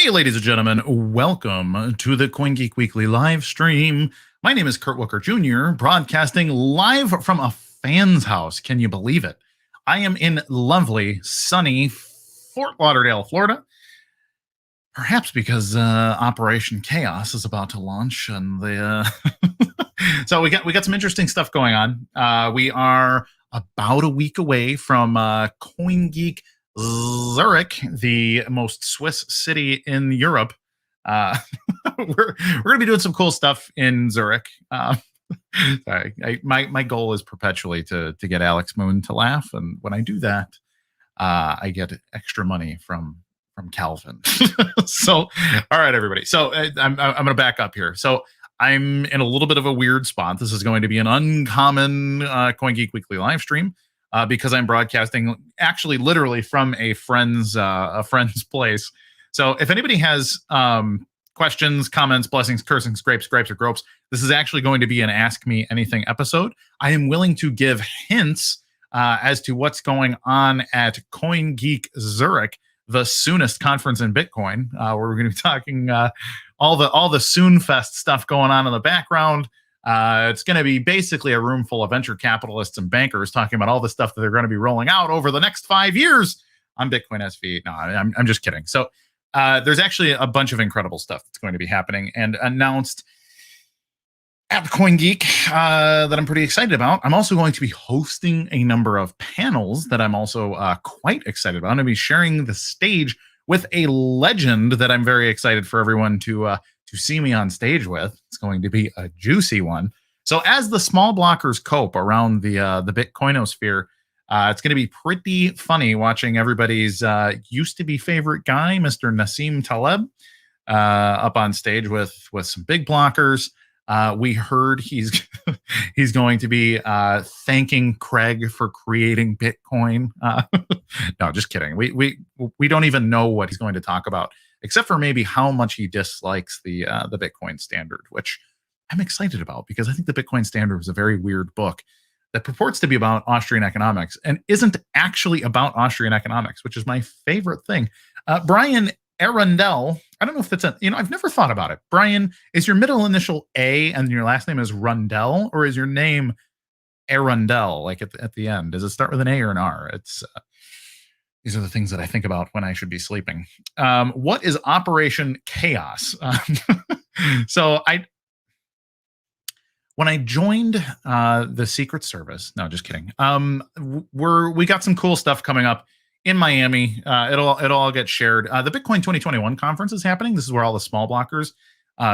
Hey, ladies and gentlemen, welcome to the CoinGeek Weekly Livestream. My name is Kurt Wuckert Jr., broadcasting live from a fan's house. Can you believe it? I am in lovely, sunny Fort Lauderdale, Florida. Perhaps because Operation Chaos is about to launch, and so we got some interesting stuff going on. We are about a week away from CoinGeek Zurich, the most Swiss city in Europe. We're going to be doing some cool stuff in Zurich. Sorry, my goal is perpetually to get Alex Moon to laugh, and when I do that, I get extra money from Calvin. So, all right, everybody. So I'm going to back up here. So I'm in a little bit of a weird spot. This is going to be an uncommon CoinGeek Weekly live stream because I'm broadcasting actually literally from a friend's place. So if anybody has questions, comments, blessings, cursings, gripes, or gropes, this is actually going to be an Ask Me Anything episode. I am willing to give hints as to what's going on at CoinGeek Zurich, the soonest conference in Bitcoin, where we're going to be talking all the Soon Fest stuff going on in the background. It's going to be basically a room full of venture capitalists and bankers talking about all the stuff that they're going to be rolling out over the next 5 years on Bitcoin SV. No, I'm just kidding. So there's actually a bunch of incredible stuff that's going to be happening and announced at CoinGeek that I'm pretty excited about. I'm also going to be hosting a number of panels that I'm also quite excited about. I'm going to be sharing the stage with a legend that I'm very excited for everyone to see me on stage with. It's going to be a juicy one. So as the small blockers cope around the Bitcoinosphere, it's going to be pretty funny watching everybody's used to be favorite guy, Mr. Nassim Taleb, up on stage with some big blockers. We heard he's going to be thanking Craig for creating Bitcoin. No, just kidding. We don't even know what he's going to talk about, except for maybe how much he dislikes the Bitcoin Standard, which I'm excited about because I think the Bitcoin Standard was a very weird book that purports to be about Austrian economics and isn't actually about Austrian economics, which is my favorite thing. Brian Arundel, I don't know if that's I've never thought about it. Brian, is your middle initial A and your last name is Rundell, or is your name Arundel, like at the end? Does it start with an A or an R? It's these are the things that I think about when I should be sleeping. What is Operation Chaos? So when I joined the Secret Service, no, just kidding. We got some cool stuff coming up in Miami. It'll all get shared. The Bitcoin 2021 conference is happening. This is where all the small blockers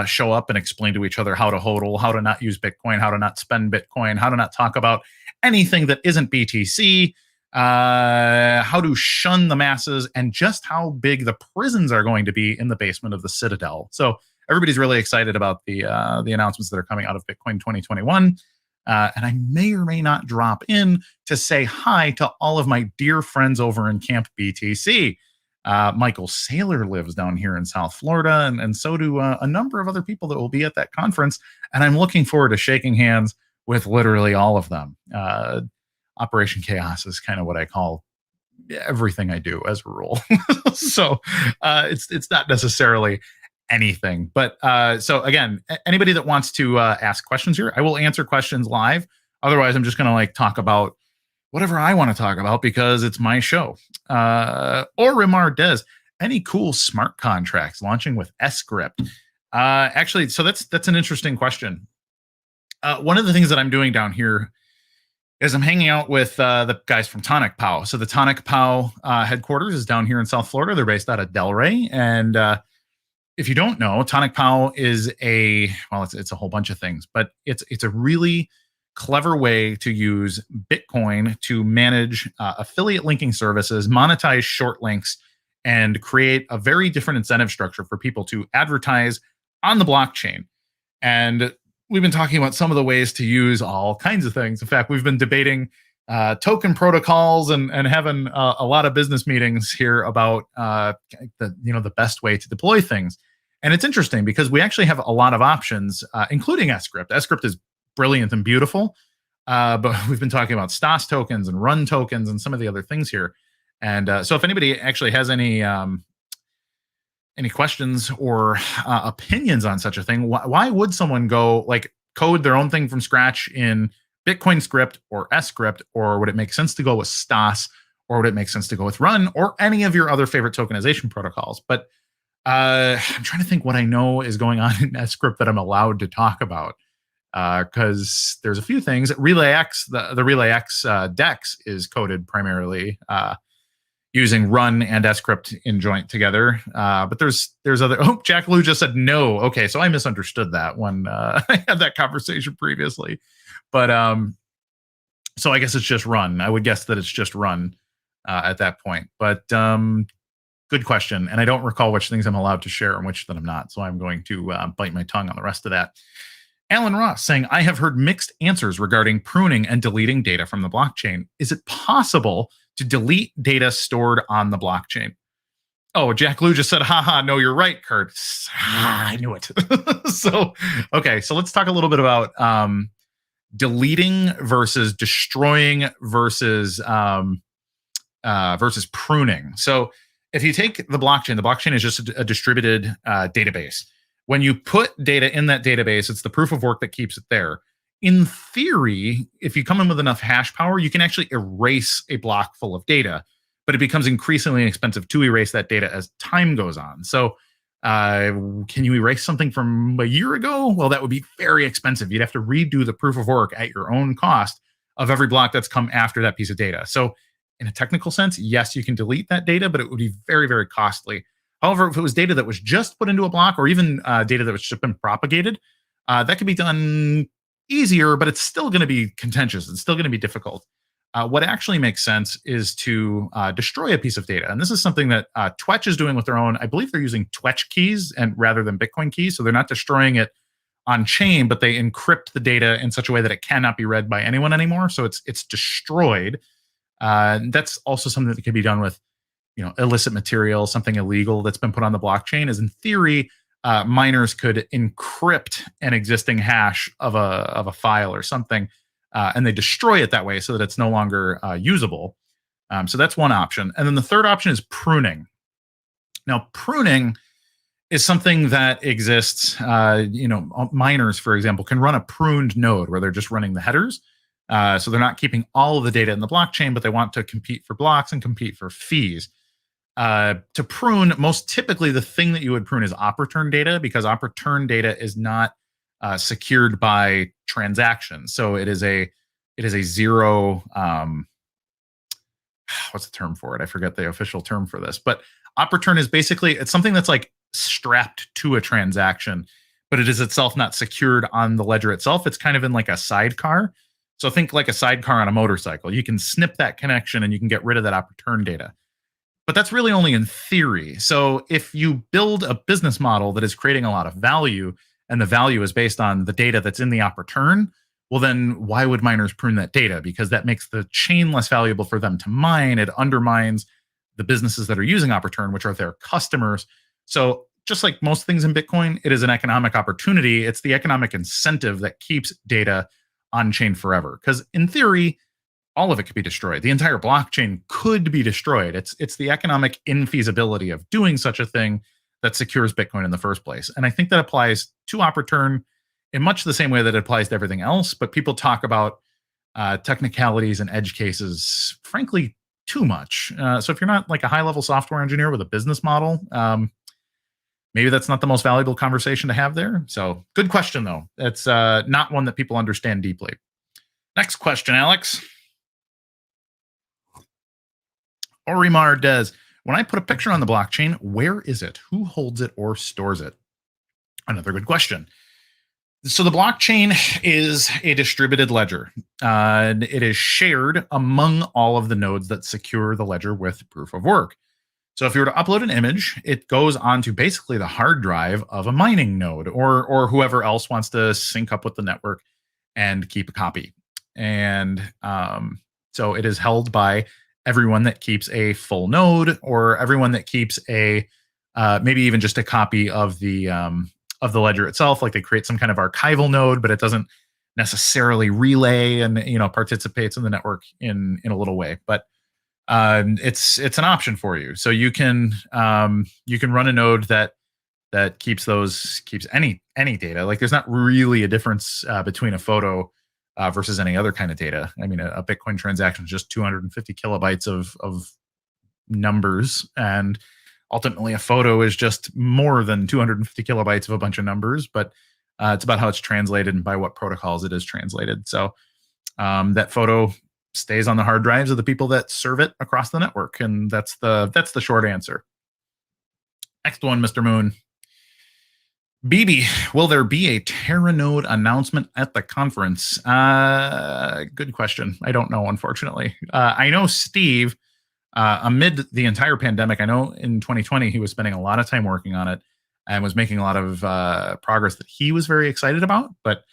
show up and explain to each other how to hodl, how to not use Bitcoin, how to not spend Bitcoin, how to not talk about anything that isn't BTC, how to shun the masses, and just how big the prisons are going to be in the basement of the Citadel. So everybody's really excited about the announcements that are coming out of Bitcoin 2021. And I may or may not drop in to say hi to all of my dear friends over in Camp BTC. Michael Saylor lives down here in South Florida, and so do a number of other people that will be at that conference. And I'm looking forward to shaking hands with literally all of them. Operation Chaos is kind of what I call everything I do as a rule. So it's not necessarily anything, but so again, anybody that wants to ask questions here, I will answer questions live. Otherwise, I'm just going to talk about whatever I want to talk about because it's my show. Or Remar Des, any cool smart contracts launching with Scrypt? Actually, so that's an interesting question. One of the things that I'm doing down here is I'm hanging out with the guys from Tonicpow. So the Tonicpow headquarters is down here in South Florida. They're based out of Delray, and if you don't know, Tonicpow is it's a whole bunch of things, but it's a really clever way to use Bitcoin to manage affiliate linking services, monetize short links, and create a very different incentive structure for people to advertise on the blockchain. And we've been talking about some of the ways to use all kinds of things. In fact, we've been debating token protocols and having a lot of business meetings here about the best way to deploy things. And it's interesting because we actually have a lot of options, including Scrypt. Scrypt is brilliant and beautiful, but we've been talking about STAS tokens and run tokens and some of the other things here. And so if anybody actually has any any questions or opinions on such a thing. Why would someone go like code their own thing from scratch in Bitcoin script or S script, or would it make sense to go with Stas, or would it make sense to go with Run or any of your other favorite tokenization protocols? But I'm trying to think what I know is going on in S script that I'm allowed to talk about, because there's a few things. RelayX, the RelayX DEX is coded primarily using Run and S script in joint together. But there's other. Oh, Jack Lou just said no. Okay, so I misunderstood that when I had that conversation previously. But so I guess it's just Run. I would guess that it's just Run at that point. But good question, and I don't recall which things I'm allowed to share and which that I'm not. So I'm going to bite my tongue on the rest of that. Alan Ross saying, I have heard mixed answers regarding pruning and deleting data from the blockchain. Is it possible to delete data stored on the blockchain? Oh, Jack Lou just said, haha, no, you're right, Kurt. I knew it. So, okay, so let's talk a little bit about deleting versus destroying versus pruning. So if you take the blockchain is just a distributed database. When you put data in that database, it's the proof of work that keeps it there. In theory, if you come in with enough hash power, you can actually erase a block full of data, but it becomes increasingly expensive to erase that data as time goes on. So can you erase something from a year ago? Well, that would be very expensive. You'd have to redo the proof of work at your own cost of every block that's come after that piece of data. So in a technical sense, yes, you can delete that data, but it would be very, very costly. However, if it was data that was just put into a block, or even data that was just been propagated, that could be done easier, but it's still going to be contentious. It's still going to be difficult. What actually makes sense is to destroy a piece of data. And this is something that Twetch is doing with their own. I believe they're using Twetch keys and rather than Bitcoin keys. So they're not destroying it on chain, but they encrypt the data in such a way that it cannot be read by anyone anymore. So it's destroyed. That's also something that can be done with illicit material, something illegal that's been put on the blockchain. Is in theory, miners could encrypt an existing hash of a file or something, and they destroy it that way so that it's no longer usable. So that's one option. And then the third option is pruning. Now, pruning is something that exists. Miners, for example, can run a pruned node where they're just running the headers. So they're not keeping all of the data in the blockchain, but they want to compete for blocks and compete for fees. To prune, most typically the thing that you would prune is op-return data, because op-return data is not secured by transactions. So it is a zero. What's the term for it? I forget the official term for this. But op-return is basically, it's something that's like strapped to a transaction, but it is itself not secured on the ledger itself. It's kind of in like a sidecar. So think like a sidecar on a motorcycle. You can snip that connection and you can get rid of that op-return data. But that's really only in theory. So if you build a business model that is creating a lot of value, and the value is based on the data that's in the op-return, well, then why would miners prune that data? Because that makes the chain less valuable for them to mine. It undermines the businesses that are using op-return, which are their customers. So just like most things in Bitcoin, it is an economic opportunity. It's the economic incentive that keeps data on chain forever. Because in theory, all of it could be destroyed. The entire blockchain could be destroyed. It's the economic infeasibility of doing such a thing that secures Bitcoin in the first place. And I think that applies to op-return in much the same way that it applies to everything else. But people talk about technicalities and edge cases, frankly, too much. So if you're not like a high-level software engineer with a business model, maybe that's not the most valuable conversation to have there. So good question, though. It's not one that people understand deeply. Next question, Alex. Orimar does, when I put a picture on the blockchain, where is it? Who holds it or stores it? Another good question. So the blockchain is a distributed ledger. It is shared among all of the nodes that secure the ledger with proof of work. So if you were to upload an image, it goes onto basically the hard drive of a mining node or whoever else wants to sync up with the network and keep a copy. And so it is held by everyone that keeps a full node, or everyone that keeps a maybe even just a copy of the ledger itself. Like they create some kind of archival node, but it doesn't necessarily relay and participates in the network in a little way. But it's an option for you. So you can run a node that keeps any data. Like there's not really a difference between a photo versus any other kind of data. I mean, a Bitcoin transaction is just 250 kilobytes of numbers, and ultimately a photo is just more than 250 kilobytes of a bunch of numbers. But it's about how it's translated and by what protocols it is translated. So that photo stays on the hard drives of the people that serve it across the network, and that's the short answer. Next one, Mr. Moon. BB, will there be a Terra Node announcement at the conference? Good question. I don't know, unfortunately. I know Steve, amid the entire pandemic, I know in 2020 he was spending a lot of time working on it and was making a lot of progress that he was very excited about. But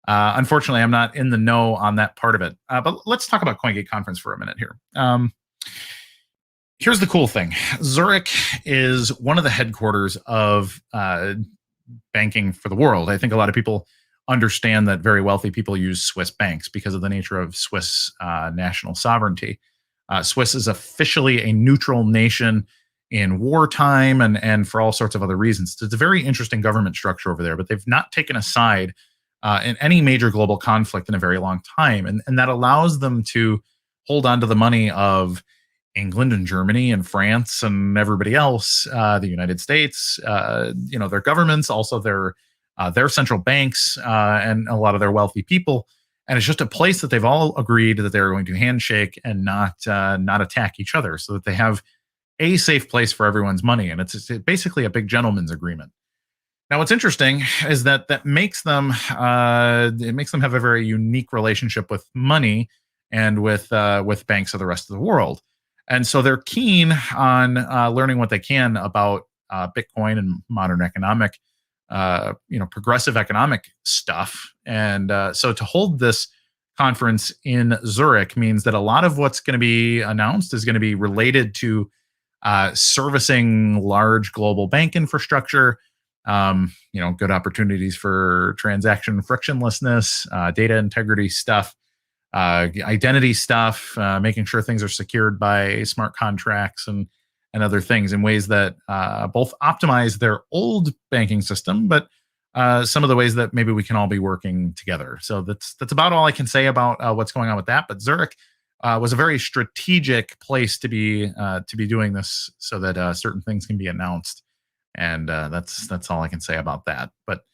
unfortunately, I'm not in the know on that part of it. But let's talk about CoinGeek conference for a minute here. Here's the cool thing. Zurich is one of the headquarters of banking for the world. I think a lot of people understand that very wealthy people use Swiss banks because of the nature of Swiss national sovereignty. Swiss is officially a neutral nation in wartime and for all sorts of other reasons. It's a very interesting government structure over there, but they've not taken a side in any major global conflict in a very long time. And that allows them to hold on to the money of England and Germany and France and everybody else, the United States, their governments, also their central banks, and a lot of their wealthy people. And it's just a place that they've all agreed that they're going to handshake and not attack each other, so that they have a safe place for everyone's money. And it's basically a big gentleman's agreement. Now, what's interesting is that makes them have a very unique relationship with money and with banks of the rest of the world. And so they're keen on learning what they can about Bitcoin and modern economic, progressive economic stuff. And so to hold this conference in Zurich means that a lot of what's going to be announced is going to be related to servicing large global bank infrastructure, good opportunities for transaction frictionlessness, data integrity stuff, identity stuff, making sure things are secured by smart contracts and other things in ways that both optimize their old banking system, but some of the ways that maybe we can all be working together. So that's about all I can say about what's going on with that. But Zurich was a very strategic place to be doing this, so that certain things can be announced, and that's all I can say about that. But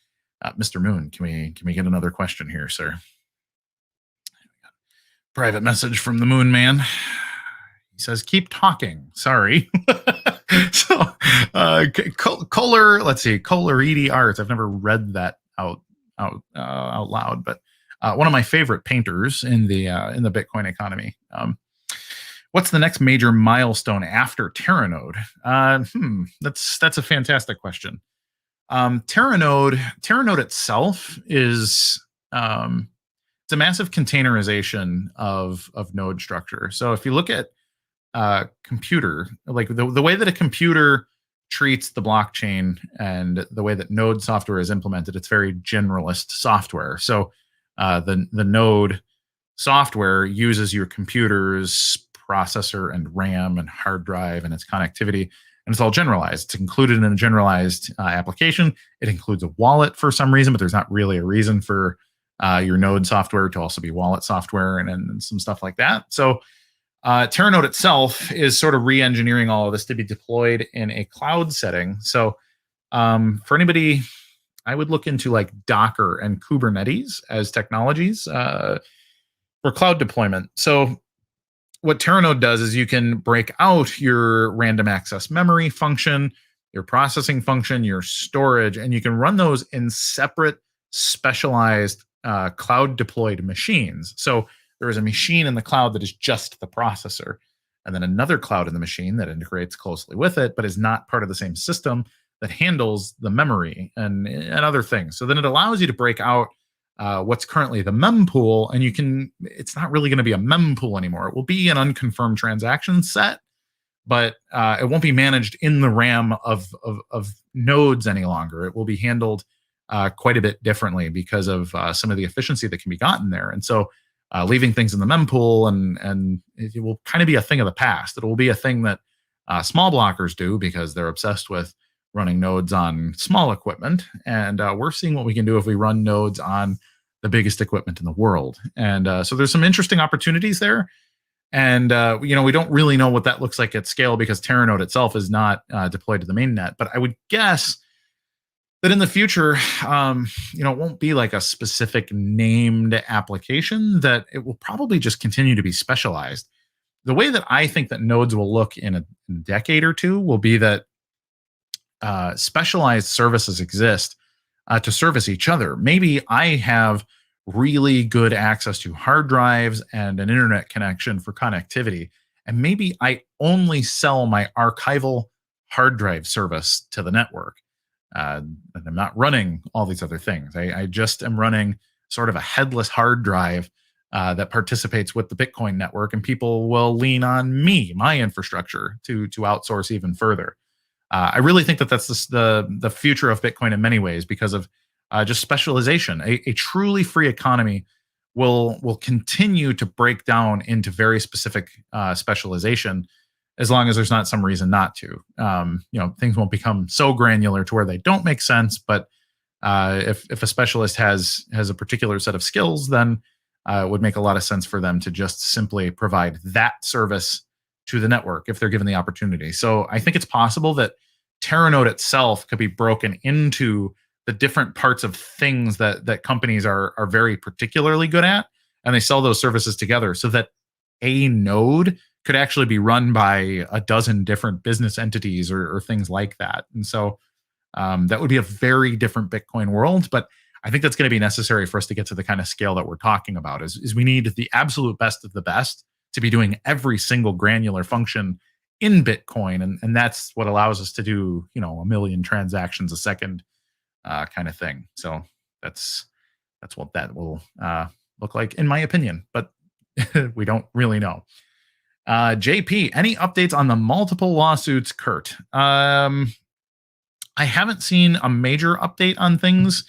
Mr. Moon, can we get another question here, sir? Private message from the Moon Man. He says, "Keep talking." Sorry. So, Kohler. Let's see, Kohler Arts. I've never read that out loud, but one of my favorite painters in the Bitcoin economy. What's the next major milestone after Terra Node? That's a fantastic question. Terra Node itself is it's a massive containerization of node structure. So if you look at computer, like the way that a computer treats the blockchain and the way that node software is implemented, it's very generalist software. So the node software uses your computer's processor and RAM and hard drive and its connectivity, and it's all generalized. It's included in a generalized application. It includes a wallet for some reason, but there's not really a reason for your node software to also be wallet software and some stuff like that. So Terra Node itself is sort of re-engineering all of this to be deployed in a cloud setting. So for anybody, I would look into like Docker and Kubernetes as technologies for cloud deployment. So what Terra Node does is you can break out your random access memory function, your processing function, your storage, and you can run those in separate specialized cloud deployed machines. So there is a machine in the cloud that is just the processor, and then another cloud in the machine that integrates closely with it, but is not part of the same system, that handles the memory and other things. So then it allows you to break out what's currently the mempool, and it's not really going to be a mempool anymore. It will be an unconfirmed transaction set, but it won't be managed in the RAM of nodes any longer. It will be handled quite a bit differently because of some of the efficiency that can be gotten there. And so leaving things in the mempool, and it will kind of be a thing of the past. It will be a thing that small blockers do because they're obsessed with running nodes on small equipment, and we're seeing what we can do if we run nodes on the biggest equipment in the world. And so there's some interesting opportunities there. And we don't really know what that looks like at scale because Terra Node itself is not deployed to the mainnet. But I would guess that in the future, it won't be like a specific named application, that it will probably just continue to be specialized. The way that I think that nodes will look in a decade or two will be that specialized services exist to service each other. Maybe I have really good access to hard drives and an internet connection for connectivity, and maybe I only sell my archival hard drive service to the network. And I'm not running all these other things. I just am running sort of a headless hard drive that participates with the Bitcoin network, and people will lean on me, my infrastructure, to outsource even further. I really think that that's the future of Bitcoin in many ways because of just specialization. A truly free economy will continue to break down into very specific specialization, as long as there's not some reason not to. Things won't become so granular to where they don't make sense. But if a specialist has a particular set of skills, then it would make a lot of sense for them to just simply provide that service to the network if they're given the opportunity. So I think it's possible that Terra Node itself could be broken into the different parts of things that companies are very particularly good at, and they sell those services together so that a node could actually be run by a dozen different business entities or things like that. And so that would be a very different Bitcoin world. But I think that's going to be necessary for us to get to the kind of scale that we're talking about. Is we need the absolute best of the best to be doing every single granular function in Bitcoin, and that's what allows us to do a million transactions a second kind of thing. So that's what that will look like, in my opinion. But we don't really know. JP, any updates on the multiple lawsuits, Kurt? I haven't seen a major update on things.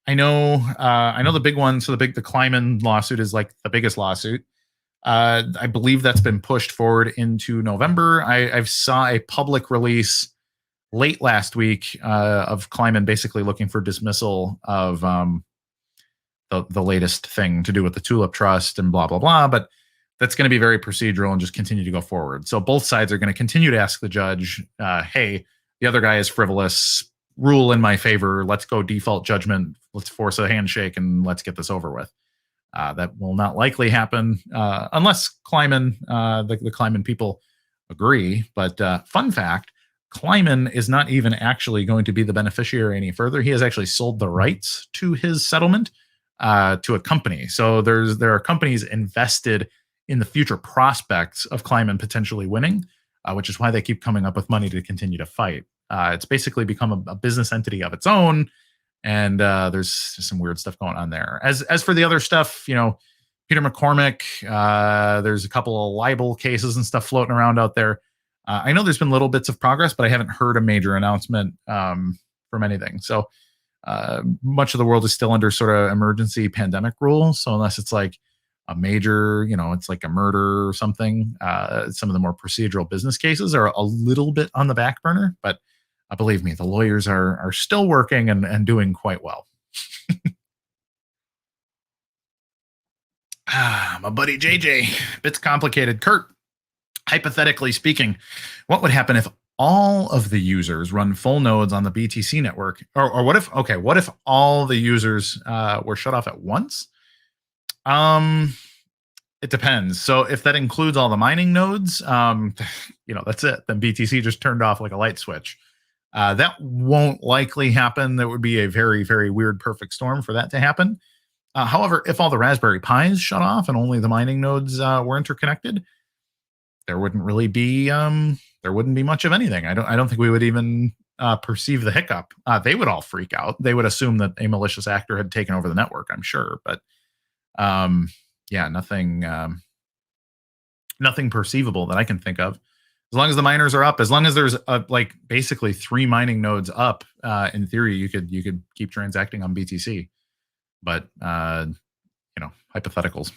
I know the big one. So the Kleiman lawsuit is like the biggest lawsuit. I believe that's been pushed forward into November. I saw a public release late last week of Kleiman basically looking for dismissal of the latest thing to do with the Tulip Trust and blah, blah, blah. But that's going to be very procedural and just continue to go forward. So both sides are going to continue to ask the judge, hey, the other guy is frivolous, rule in my favor. Let's go default judgment. Let's force a handshake and let's get this over with. That will not likely happen unless Kleiman, the Kleiman people agree. But fun fact, Kleiman is not even actually going to be the beneficiary any further. He has actually sold the rights to his settlement to a company. So there are companies invested in the future prospects of Kleiman potentially winning, which is why they keep coming up with money to continue to fight. It's basically become a business entity of its own, and there's some weird stuff going on there. As for the other stuff, Peter McCormick, there's a couple of libel cases and stuff floating around out there. I know there's been little bits of progress, but I haven't heard a major announcement from anything. So much of the world is still under sort of emergency pandemic rules. So unless it's like a major, it's like a murder or something, some of the more procedural business cases are a little bit on the back burner. But believe me, the lawyers are still working and doing quite well. My buddy JJ, bits complicated. Kurt, hypothetically speaking, what would happen if all of the users run full nodes on the BTC network? Or what if all the users were shut off at once? It depends. So if that includes all the mining nodes, that's it. Then BTC just turned off like a light switch. That won't likely happen. That would be a very, very weird perfect storm for that to happen. However, if all the Raspberry Pis shut off and only the mining nodes were interconnected, there wouldn't be much of anything. I don't think we would even perceive the hiccup. They would all freak out. They would assume that a malicious actor had taken over the network, I'm sure. But nothing perceivable that I can think of. As long as the miners are up, as long as there's basically 3 mining nodes up, in theory, you could keep transacting on BTC. But hypotheticals.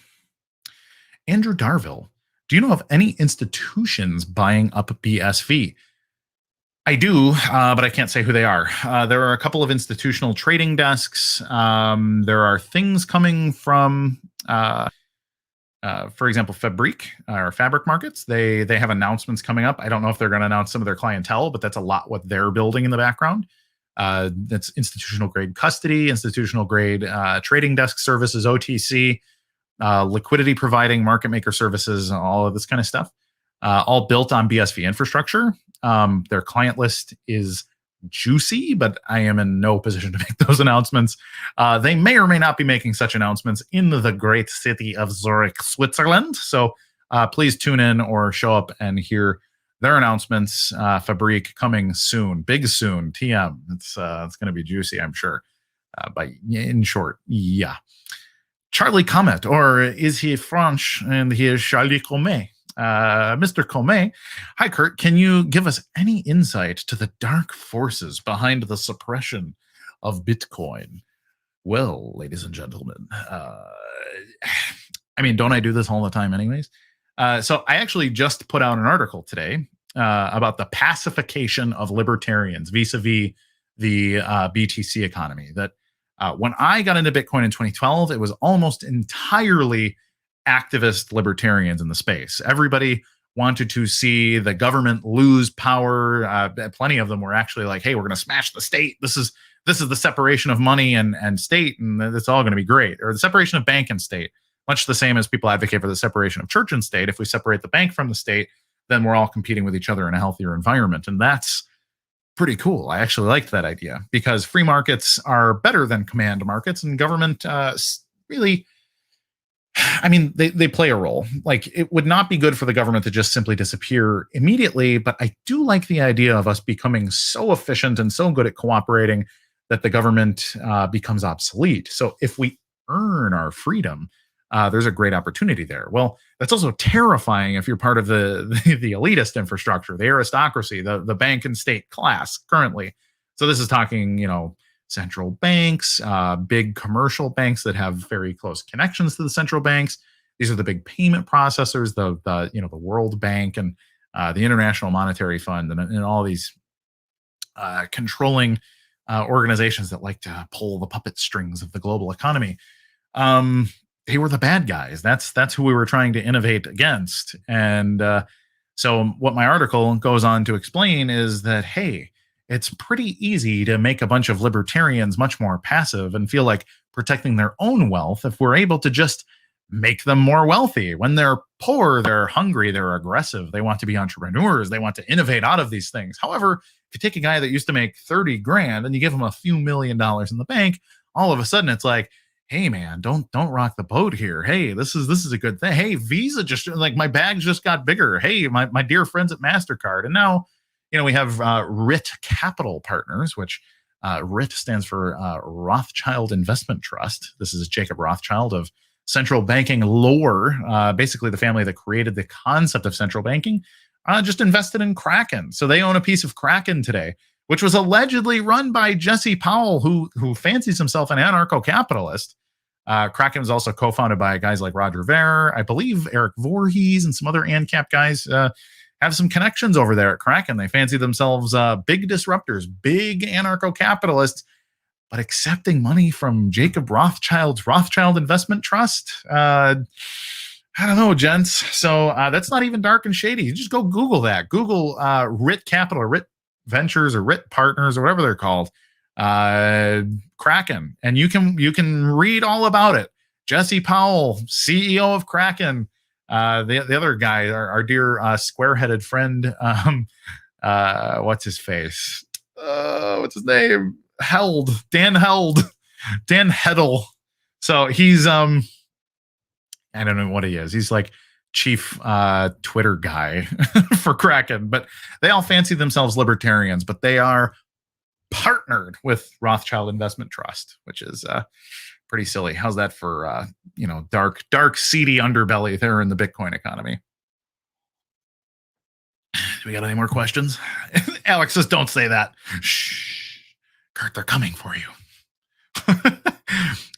Andrew Darville, do you know of any institutions buying up BSV? I do, but I can't say who they are. There are a couple of institutional trading desks. There are things coming from, for example, Fabric Markets. They have announcements coming up. I don't know if they're going to announce some of their clientele, but that's a lot what they're building in the background. That's institutional grade custody, institutional grade trading desk services, OTC, liquidity providing, market maker services, all of this kind of stuff. All built on BSV infrastructure. Their client list is juicy, but I am in no position to make those announcements. They may or may not be making such announcements in the great city of Zurich, Switzerland. So please tune in or show up and hear their announcements. Fabric coming soon, big soon. TM. It's going to be juicy, I'm sure. But in short, yeah. Charlie Comet, or is he French and he is Charlie Comet? Mr. Comet, hi Kurt, can you give us any insight to the dark forces behind the suppression of Bitcoin? Well, ladies and gentlemen, I mean, don't I do this all the time anyways? So I actually just put out an article today about the pacification of libertarians vis-a-vis the BTC economy. That when I got into Bitcoin in 2012, it was almost entirely activist libertarians in the space. Everybody wanted to see the government lose power. Plenty of them were actually like, hey, we're going to smash the state. This is the separation of money and state, and it's all going to be great. Or the separation of bank and state, much the same as people advocate for the separation of church and state. If we separate the bank from the state, then we're all competing with each other in a healthier environment. And that's pretty cool. I actually liked that idea because free markets are better than command markets, and government really, I mean, they play a role. Like, it would not be good for the government to just simply disappear immediately, but I do like the idea of us becoming so efficient and so good at cooperating that the government becomes obsolete. So if we earn our freedom, there's a great opportunity there. Well, that's also terrifying if you're part of the elitist infrastructure, the aristocracy, the bank and state class currently. So this is talking, central banks, big commercial banks that have very close connections to the central banks. These are the big payment processors, the World Bank and the International Monetary Fund, and all these controlling organizations that like to pull the puppet strings of the global economy. They were the bad guys. That's who we were trying to innovate against. And so what my article goes on to explain is that, hey, it's pretty easy to make a bunch of libertarians much more passive and feel like protecting their own wealth if we're able to just make them more wealthy. When they're poor, they're hungry, they're aggressive, they want to be entrepreneurs, they want to innovate out of these things. However, if you take a guy that used to make 30 grand and you give him a few $1 million in the bank, all of a sudden it's like, hey man, don't rock the boat here. Hey, this is a good thing. Hey, Visa just, like, my bags just got bigger. Hey, my dear friends at MasterCard. And now, we have RIT Capital Partners, which RIT stands for Rothschild Investment Trust. This is Jacob Rothschild of central banking lore, basically the family that created the concept of central banking, just invested in Kraken. So they own a piece of Kraken today, which was allegedly run by Jesse Powell, who fancies himself an anarcho-capitalist. Kraken was also co-founded by guys like Roger Ver, I believe Eric Voorhees, and some other ANCAP guys. Have some connections over there at Kraken. They fancy themselves big disruptors, big anarcho-capitalists, but accepting money from Jacob Rothschild's Rothschild Investment Trust. I don't know, gents. So that's not even dark and shady. You just go Google that. Google RIT Capital, or RIT Ventures, or RIT Partners, or whatever they're called. Kraken, and you can read all about it. Jesse Powell, CEO of Kraken. The other guy, our dear square-headed friend, what's his face? What's his name? Dan Hedl. So he's I don't know what he is. He's like chief Twitter guy for Kraken, but they all fancy themselves libertarians, but they are partnered with Rothschild Investment Trust, which is pretty silly. How's that for dark seedy underbelly there in the Bitcoin economy? Do we got any more questions? Alex says, don't say that. Shh, Kurt, they're coming for you.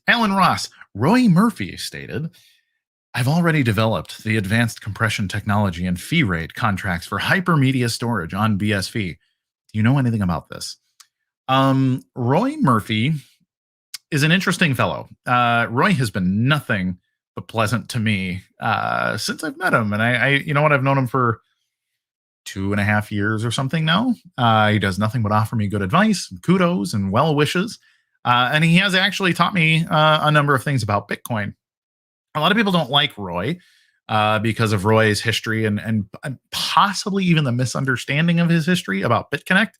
Alan Ross, Roy Murphy stated, I've already developed the advanced compression technology and fee rate contracts for hypermedia storage on BSV. Do you know anything about this? Roy Murphy is an interesting fellow. Roy has been nothing but pleasant to me since I've met him. And you know what? I've known him for 2.5 years or something now. He does nothing but offer me good advice, kudos, and well wishes. And he has actually taught me a number of things about Bitcoin. A lot of people don't like Roy because of Roy's history and possibly even the misunderstanding of his history about BitConnect.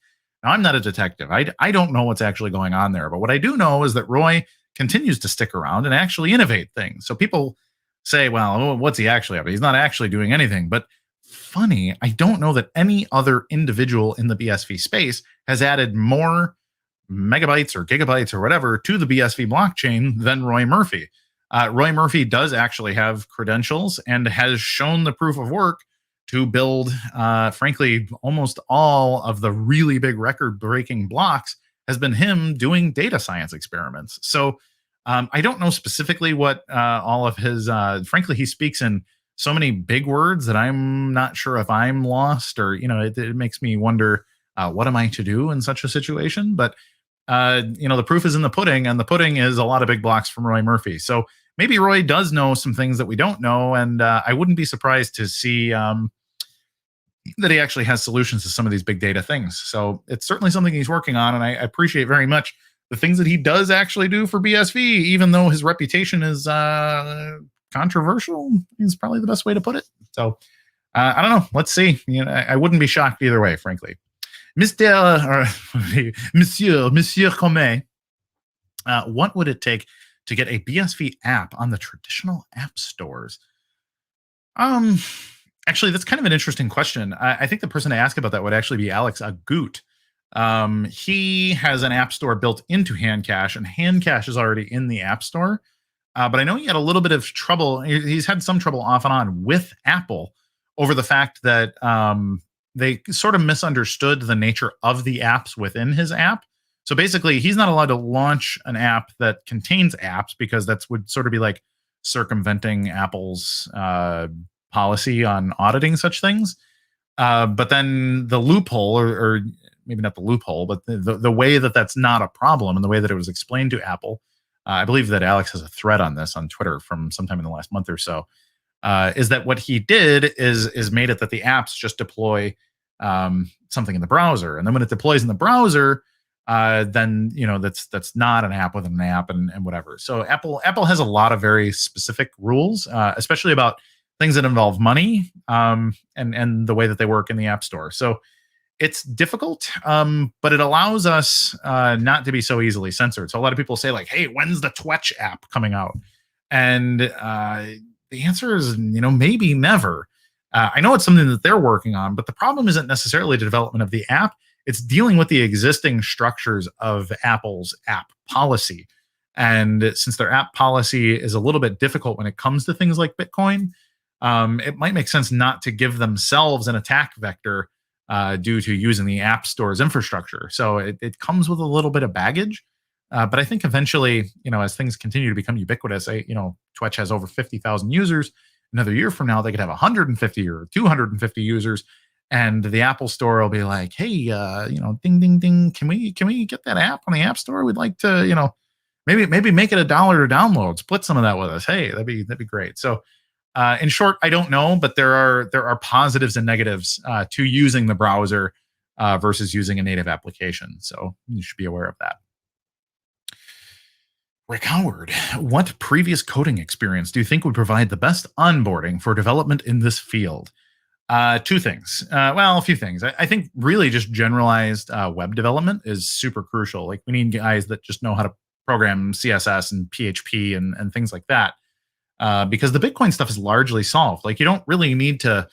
Now, I'm not a detective. I don't know what's actually going on there. But what I do know is that Roy continues to stick around and actually innovate things. So people say, well, what's he actually up to? He's not actually doing anything. But funny, I don't know that any other individual in the BSV space has added more megabytes or gigabytes or whatever to the BSV blockchain than Roy Murphy. Roy Murphy does actually have credentials and has shown the proof of work to build, frankly, almost all of the really big record-breaking blocks has been him doing data science experiments. So I don't know specifically what all of his, frankly, he speaks in so many big words that I'm not sure if I'm lost or, it makes me wonder, what am I to do in such a situation? But, the proof is in the pudding, and the pudding is a lot of big blocks from Roy Murphy. So maybe Roy does know some things that we don't know, and I wouldn't be surprised to see that he actually has solutions to some of these big data things. So it's certainly something he's working on, and I appreciate very much the things that he does actually do for BSV, even though his reputation is controversial, is probably the best way to put it. So I don't know. Let's see. I wouldn't be shocked either way, frankly. Monsieur Comet, what would it take to get a BSV app on the traditional app stores? Actually, that's kind of an interesting question. I think the person to ask about that would actually be Alex Agut. He has an app store built into Handcash, and Handcash is already in the app store. But I know he had a little bit of trouble. He's had some trouble off and on with Apple over the fact that they sort of misunderstood the nature of the apps within his app. So basically, he's not allowed to launch an app that contains apps because that would sort of be like circumventing Apple's policy on auditing such things. But then the loophole, or maybe not the loophole, but the way that that's not a problem and the way that it was explained to Apple, I believe that Alex has a thread on this on Twitter from sometime in the last month or so, is that what he did is made it that the apps just deploy something in the browser. And then when it deploys in the browser, then that's not an app within an app and whatever. So Apple has a lot of very specific rules, especially about things that involve money and the way that they work in the App Store. So it's difficult, but it allows us not to be so easily censored. So a lot of people say like, hey, when's the Twetch app coming out? And the answer is, maybe never. I know it's something that they're working on, but the problem isn't necessarily the development of the app. It's dealing with the existing structures of Apple's app policy. And since their app policy is a little bit difficult when it comes to things like Bitcoin, it might make sense not to give themselves an attack vector due to using the App Store's infrastructure. So it comes with a little bit of baggage. But I think eventually, as things continue to become ubiquitous, Twitch has over 50,000 users. Another year from now, they could have 150 or 250 users. And the Apple Store will be like, hey, ding, ding, ding. Can we get that app on the App Store? We'd like to, maybe make it $1 to download. Split some of that with us. Hey, that'd be great. So in short, I don't know, but there are positives and negatives to using the browser versus using a native application. So you should be aware of that. Rick Howard, what previous coding experience do you think would provide the best onboarding for development in this field? Two things. A few things. I think really just generalized web development is super crucial. Like we need guys that just know how to program CSS and PHP and things like that. Because the Bitcoin stuff is largely solved. Like you don't really need to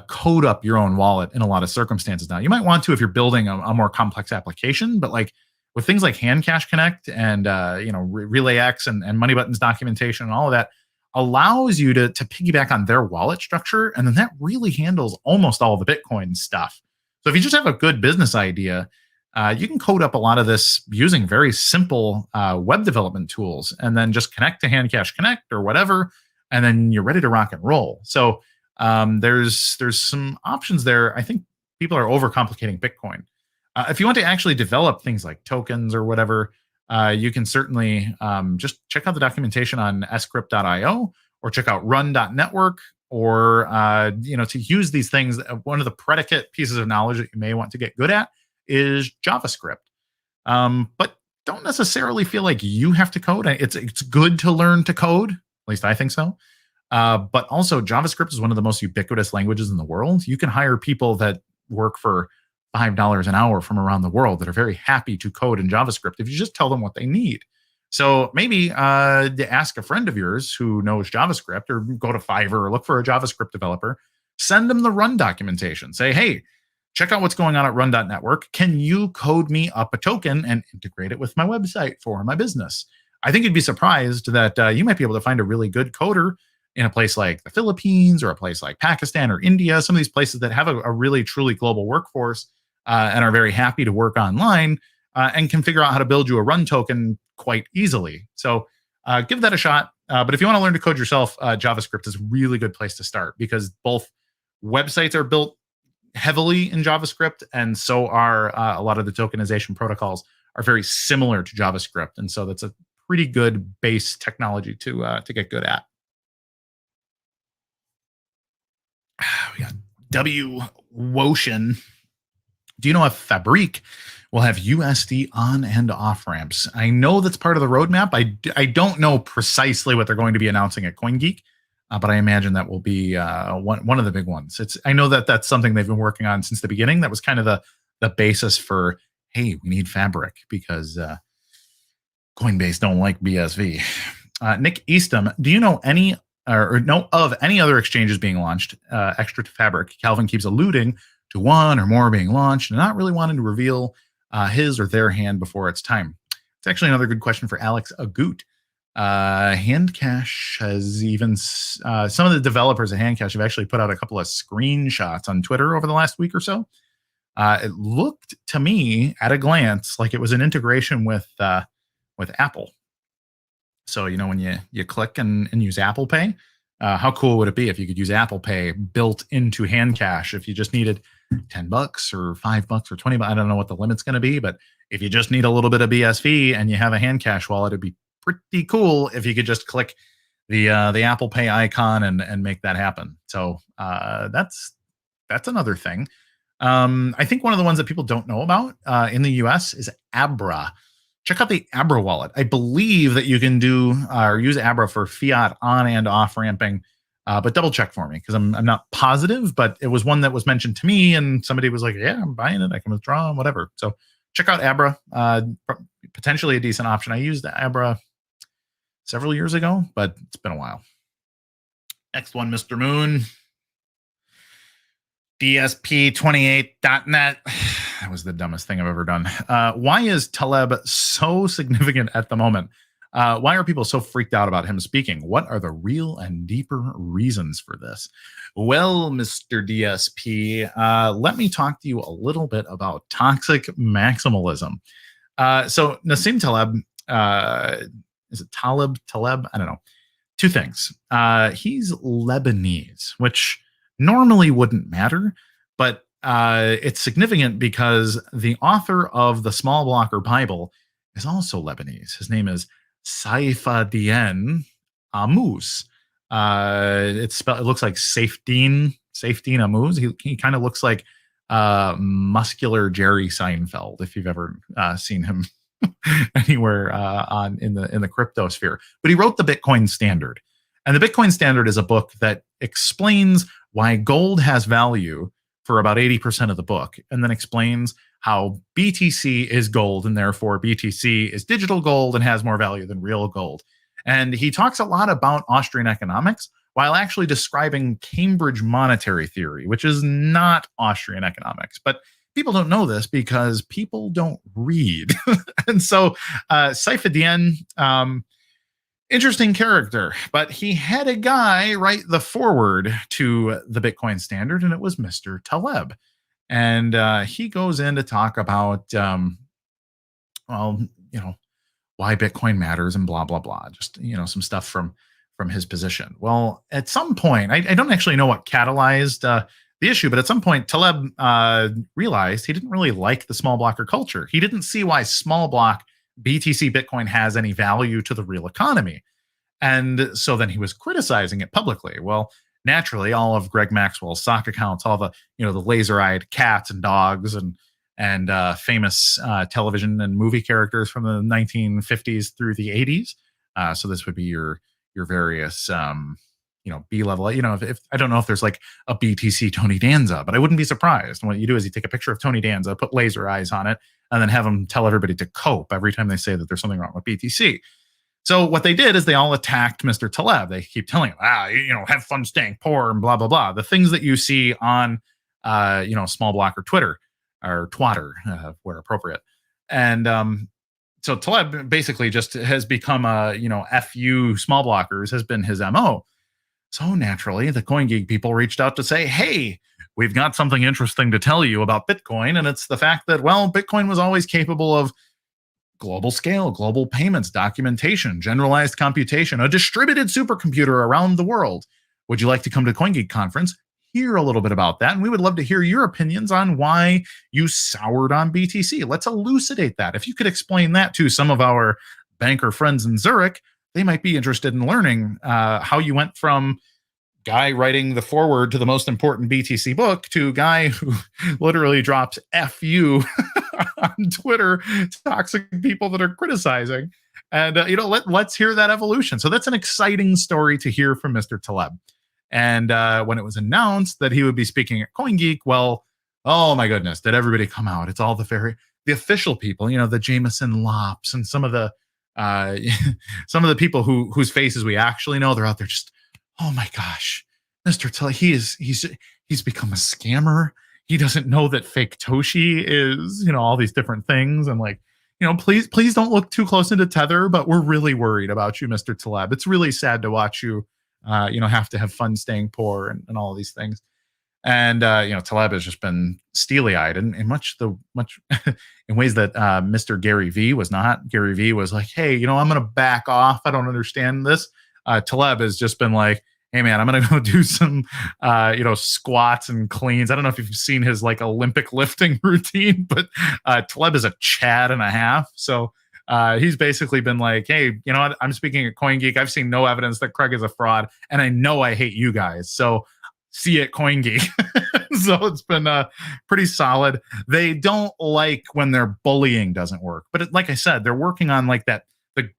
code up your own wallet in a lot of circumstances now. You might want to if you're building a more complex application, but like with things like Handcash Connect and RelayX and Money Buttons documentation and all of that allows you to piggyback on their wallet structure, and then that really handles almost all the Bitcoin stuff. So if you just have a good business idea, you can code up a lot of this using very simple web development tools and then just connect to Handcash Connect or whatever, and then you're ready to rock and roll. So there's some options there. I think people are overcomplicating Bitcoin. If you want to actually develop things like tokens or whatever, you can certainly just check out the documentation on scrypt.io or check out run.network or to use these things. One of the predicate pieces of knowledge that you may want to get good at is JavaScript. But don't necessarily feel like you have to code. It's good to learn to code. At least I think so. But also JavaScript is one of the most ubiquitous languages in the world. You can hire people that work for $5 an hour from around the world that are very happy to code in JavaScript if you just tell them what they need. So maybe ask a friend of yours who knows JavaScript, or go to Fiverr or look for a JavaScript developer. Send them the run documentation. Say, hey, check out what's going on at run.network. Can you code me up a token and integrate it with my website for my business? I think you'd be surprised that you might be able to find a really good coder in a place like the Philippines or a place like Pakistan or India, some of these places that have a really, truly global workforce and are very happy to work online and can figure out how to build you a run token quite easily. So give that a shot. But if you want to learn to code yourself, JavaScript is a really good place to start, because both websites are built heavily in JavaScript, and so are a lot of the tokenization protocols are very similar to JavaScript. And so that's a pretty good base technology to get good at. We got W. Woshin. Do you know if Fabrique will have USD on and off ramps? I know that's part of the roadmap. I don't know precisely what they're going to be announcing at CoinGeek, but I imagine that will be one of the big ones. I know that that's something they've been working on since the beginning. That was kind of the basis for, hey, we need Fabric because Coinbase don't like BSV. Nick Eastham, do you know any or know of any other exchanges being launched extra to Fabric? Calvin keeps alluding to one or more being launched and not really wanting to reveal his or their hand before it's time. It's actually another good question for Alex Agut. Handcash has even some of the developers at Handcash have actually put out a couple of screenshots on Twitter over the last week or so. It looked to me at a glance like it was an integration with Apple. So, when you click and use Apple Pay, how cool would it be if you could use Apple Pay built into Handcash if you just needed $10 or $5 or $20? I don't know what the limit's going to be, but if you just need a little bit of BSV and you have a Handcash wallet, it'd be pretty cool if you could just click the Apple Pay icon and make that happen. So that's another thing. I think one of the ones that people don't know about in the US is Abra. Check out the Abra wallet. I believe that you can do or use Abra for fiat on and off ramping, but double check for me because I'm not positive. But it was one that was mentioned to me, and somebody was like, "Yeah, I'm buying it. I can withdraw, whatever." So check out Abra. Potentially a decent option. I used Abra several years ago, but it's been a while. Next one, Mr. Moon. DSP28.net. That was the dumbest thing I've ever done. Why is Taleb so significant at the moment? Why are people so freaked out about him speaking? What are the real and deeper reasons for this? Well, Mr. DSP, let me talk to you a little bit about toxic maximalism. So Nassim Taleb, is it Taleb? I don't know. Two things. He's Lebanese, which normally wouldn't matter, but it's significant because the author of the Small Blocker Bible is also Lebanese. His name is Saifedean Ammous. It looks like Saifedean Ammous. He kind of looks like muscular Jerry Seinfeld, if you've ever seen him anywhere in the crypto sphere. But he wrote the Bitcoin Standard. And the Bitcoin Standard is a book that explains why gold has value for about 80% of the book, and then explains how BTC is gold, and therefore BTC is digital gold and has more value than real gold. And he talks a lot about Austrian economics while actually describing Cambridge monetary theory, which is not Austrian economics. But people don't know this because people don't read. And so Saifedean, interesting character, but he had a guy write the foreword to the Bitcoin Standard, and it was Mr. Taleb. And he goes in to talk about, why Bitcoin matters and blah, blah, blah. Just, some stuff from from his position. Well, at some point, I don't actually know what catalyzed the issue, but at some point, Taleb realized he didn't really like the small blocker culture. He didn't see why small block BTC Bitcoin has any value to the real economy. And so then he was criticizing it publicly. Well, naturally, all of Greg Maxwell's sock accounts, all the the laser-eyed cats and dogs and famous television and movie characters from the 1950s through the 80s. So this would be your various B level. If I don't know if there's like a BTC Tony Danza, but I wouldn't be surprised. And what you do is you take a picture of Tony Danza, put laser eyes on it, and then have them tell everybody to cope every time they say that there's something wrong with BTC. So what they did is they all attacked Mr. Taleb. They keep telling him, have fun staying poor and blah, blah, blah. The things that you see on, small block or Twitter or Twatter, where appropriate. And so Taleb basically just has become FU small blockers has been his MO. So naturally, the CoinGeek people reached out to say, hey, we've got something interesting to tell you about Bitcoin. And it's the fact that, Bitcoin was always capable of global scale, global payments, documentation, generalized computation, a distributed supercomputer around the world. Would you like to come to CoinGeek conference, hear a little bit about that? And we would love to hear your opinions on why you soured on BTC. Let's elucidate that. If you could explain that to some of our banker friends in Zurich, they might be interested in learning how you went from guy writing the foreword to the most important BTC book to guy who literally drops FU on Twitter, toxic people that are criticizing. And, let's hear that evolution. So that's an exciting story to hear from Mr. Taleb. And when it was announced that he would be speaking at CoinGeek, well, oh my goodness, did everybody come out? It's all the official people, the Jameson Lops and some of the people whose faces we actually know. They're out there just, oh my gosh, Mr. Taleb, he's become a scammer. He doesn't know that fake Toshi is, all these different things. And please don't look too close into Tether, but we're really worried about you, Mr. Taleb. It's really sad to watch you, have to have fun staying poor and all of these things. And, Taleb has just been steely eyed in much in ways that Mr. Gary V was not. Gary V was like, hey, I'm going to back off. I don't understand this. Taleb has just been like, hey man, I'm going to go do some, squats and cleans. I don't know if you've seen his like Olympic lifting routine, but Taleb is a Chad and a half. So he's basically been like, hey, you know what? I'm speaking at CoinGeek. I've seen no evidence that Craig is a fraud. And I know I hate you guys. So see you at CoinGeek. So it's been pretty solid. They don't like when their bullying doesn't work. But like I said, they're working on like the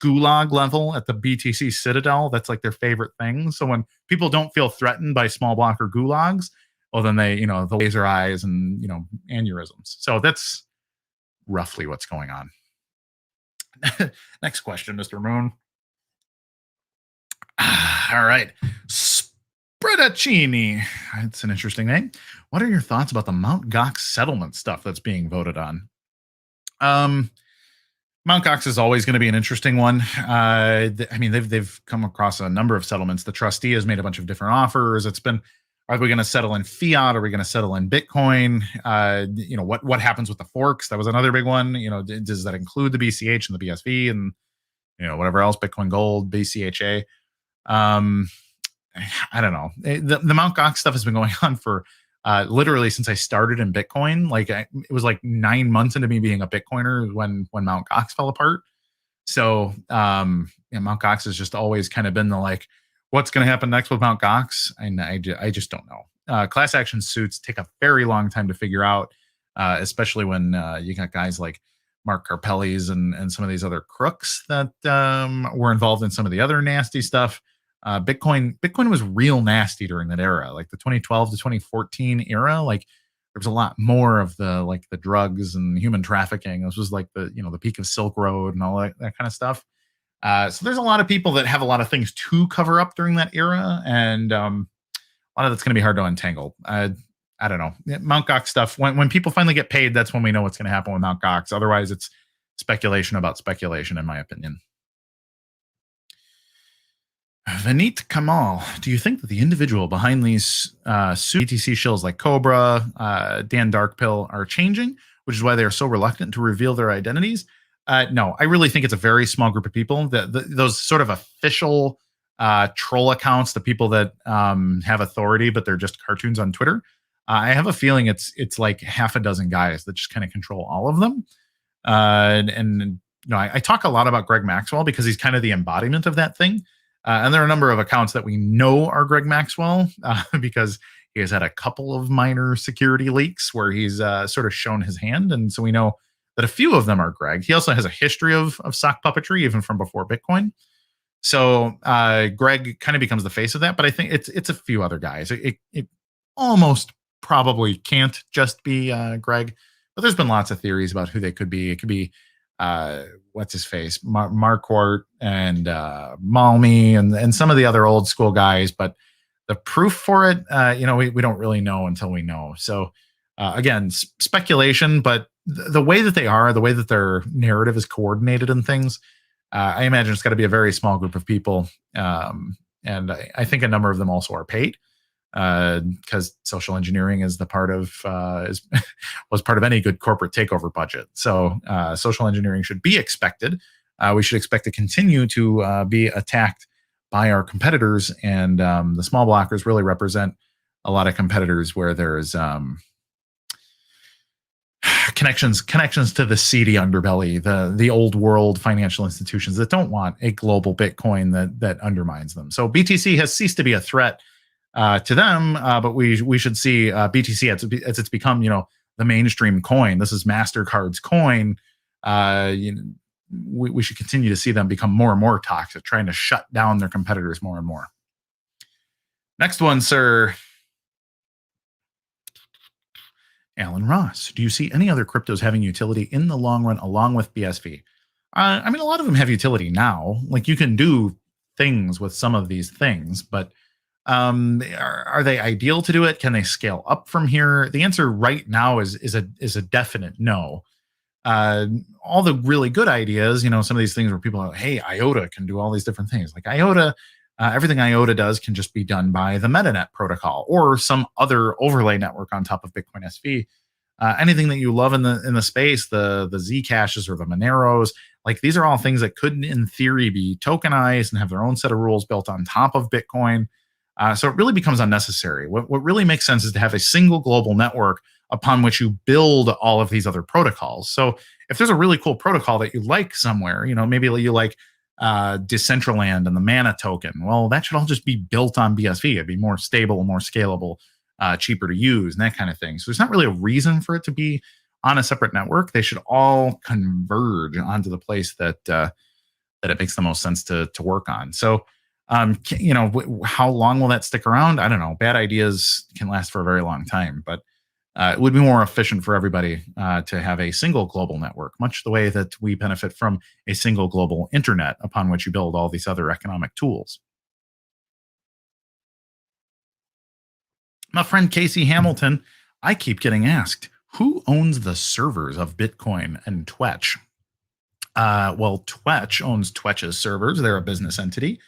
gulag level at the BTC Citadel. That's like their favorite thing. So when people don't feel threatened by small blocker gulags, well, then they, the laser eyes and, aneurysms. So that's roughly what's going on. Next question, Mr. Moon. All right. Spreadacini. It's an interesting name. What are your thoughts about the Mt. Gox settlement stuff that's being voted on? Mt. Gox is always going to be an interesting one. They've come across a number of settlements. The trustee has made a bunch of different offers. It's been, are we going to settle in fiat? Are we going to settle in Bitcoin? What happens with the forks? That was another big one. Does that include the BCH and the BSV and whatever else? Bitcoin Gold, BCHA. I don't know. The Mt. Gox stuff has been going on for literally since I started in Bitcoin. It was like 9 months into me being a Bitcoiner when Mt. Gox fell apart. So Mt. Gox has just always kind of been the what's going to happen next with Mt. Gox? And I just don't know. Class action suits take a very long time to figure out, especially when you got guys like Mark Carpelli's and some of these other crooks that were involved in some of the other nasty stuff. Bitcoin was real nasty during that era, like the 2012 to 2014 era. There was a lot more of the drugs and human trafficking. This was the peak of Silk Road and all that kind of stuff. So there's a lot of people that have a lot of things to cover up during that era, and a lot of that's going to be hard to untangle. I don't know. Mt. Gox stuff. When people finally get paid, that's when we know what's going to happen with Mt. Gox. Otherwise, it's speculation about speculation, in my opinion. Vanita Kamal, do you think that the individual behind these BTC shills like Cobra, Dan Darkpill are changing, which is why they are so reluctant to reveal their identities? No, I really think it's a very small group of people. Those sort of official troll accounts, the people that have authority, but they're just cartoons on Twitter. I have a feeling it's like half a dozen guys that just kind of control all of them. And I talk a lot about Greg Maxwell because he's kind of the embodiment of that thing. And there are a number of accounts that we know are Greg Maxwell because he has had a couple of minor security leaks where he's sort of shown his hand. And so we know that a few of them are Greg. He also has a history of sock puppetry, even from before Bitcoin. So Greg kind of becomes the face of that. But I think it's a few other guys. It almost probably can't just be Greg. But there's been lots of theories about who they could be. It could be what's his face, Marquardt and Malmy and some of the other old school guys. But the proof for it, we don't really know until we know. So again, speculation. But the way that they are, the way that their narrative is coordinated and things, I imagine it's got to be a very small group of people. And I think a number of them also are paid. Because social engineering is the part of was part of any good corporate takeover budget. So social engineering should be expected. We should expect to continue to be attacked by our competitors, and the small blockers really represent a lot of competitors where there's connections to the seedy underbelly, the old world financial institutions that don't want a global Bitcoin that undermines them. So BTC has ceased to be a threat to them, but we should see BTC as it's become the mainstream coin. This is MasterCard's coin. We should continue to see them become more and more toxic, trying to shut down their competitors more and more. Next one, sir. Alan Ross, do you see any other cryptos having utility in the long run along with BSV? A lot of them have utility now. Like, you can do things with some of these things, but are they ideal to do it? Can they scale up from here? The answer right now is a definite no. All the really good ideas, some of these things where people are, hey, IOTA can do all these different things. Like IOTA, everything IOTA does can just be done by the MetaNet protocol or some other overlay network on top of Bitcoin SV. Anything that you love in the space, the Zcashes or the Moneros, like these are all things that could, in theory, be tokenized and have their own set of rules built on top of Bitcoin. So it really becomes unnecessary. What really makes sense is to have a single global network upon which you build all of these other protocols. So if there's a really cool protocol that you like somewhere, maybe you like Decentraland and the Mana token, well, that should all just be built on BSV. It'd be more stable, more scalable, cheaper to use, and that kind of thing. So there's not really a reason for it to be on a separate network. They should all converge onto the place that it makes the most sense to work on. So how long will that stick around? I don't know. Bad ideas can last for a very long time, but it would be more efficient for everybody to have a single global network, much the way that we benefit from a single global internet upon which you build all these other economic tools. My friend Casey Hamilton, I keep getting asked, who owns the servers of Bitcoin and Twetch? Well, Twetch owns Twetch's servers. They're a business entity.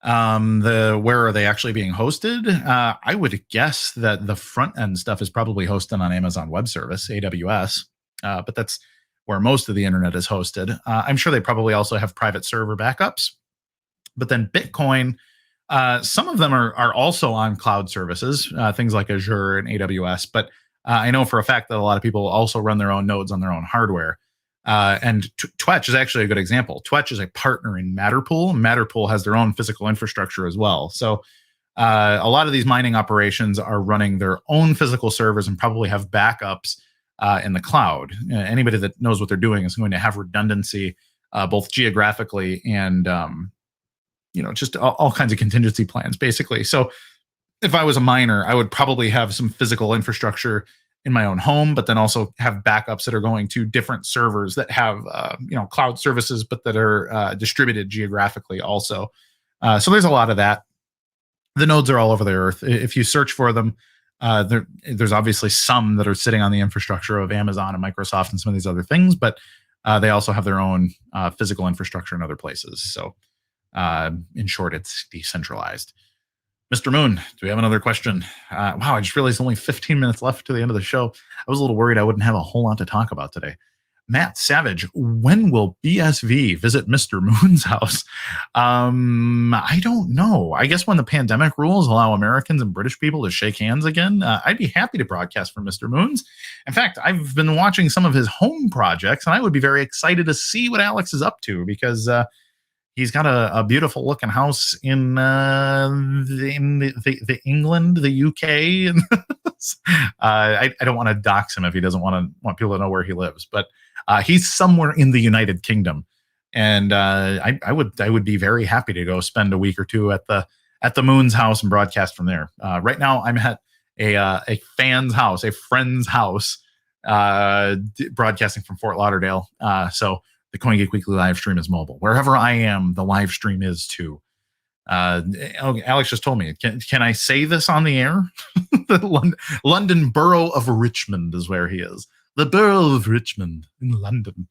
Where are they actually being hosted? I would guess that the front end stuff is probably hosted on Amazon Web Service, AWS, but that's where most of the internet is hosted. I'm sure they probably also have private server backups. But then Bitcoin, some of them are also on cloud services, things like Azure and AWS. But I know for a fact that a lot of people also run their own nodes on their own hardware. And Twetch is actually a good example. Twetch is a partner in Matterpool. Matterpool has their own physical infrastructure as well. So a lot of these mining operations are running their own physical servers and probably have backups in the cloud. Anybody that knows what they're doing is going to have redundancy both geographically and just all kinds of contingency plans, basically. So if I was a miner, I would probably have some physical infrastructure in my own home, but then also have backups that are going to different servers that have cloud services, but that are distributed geographically also. So there's a lot of that. The nodes are all over the earth. If you search for them, there's obviously some that are sitting on the infrastructure of Amazon and Microsoft and some of these other things, but they also have their own physical infrastructure in other places. So in short, it's decentralized. Mr. Moon, do we have another question? Wow, I just realized only 15 minutes left to the end of the show. I was a little worried I wouldn't have a whole lot to talk about today. Matt Savage, when will BSV visit Mr. Moon's house? I don't know. I guess when the pandemic rules allow Americans and British people to shake hands again, I'd be happy to broadcast from Mr. Moon's. In fact, I've been watching some of his home projects, and I would be very excited to see what Alex is up to, because he's got a beautiful looking house in the England, the UK, and I don't want to dox him if he doesn't want people to know where he lives, but he's somewhere in the United Kingdom, and I would be very happy to go spend a week or two at the Moon's house and broadcast from there. Right now, I'm at a fan's house, a friend's house, broadcasting from Fort Lauderdale. So the CoinGeek Weekly live stream is mobile. Wherever I am, the live stream is too. Alex just told me, can I say this on the air? The London borough of Richmond is where he is. The borough of Richmond in London.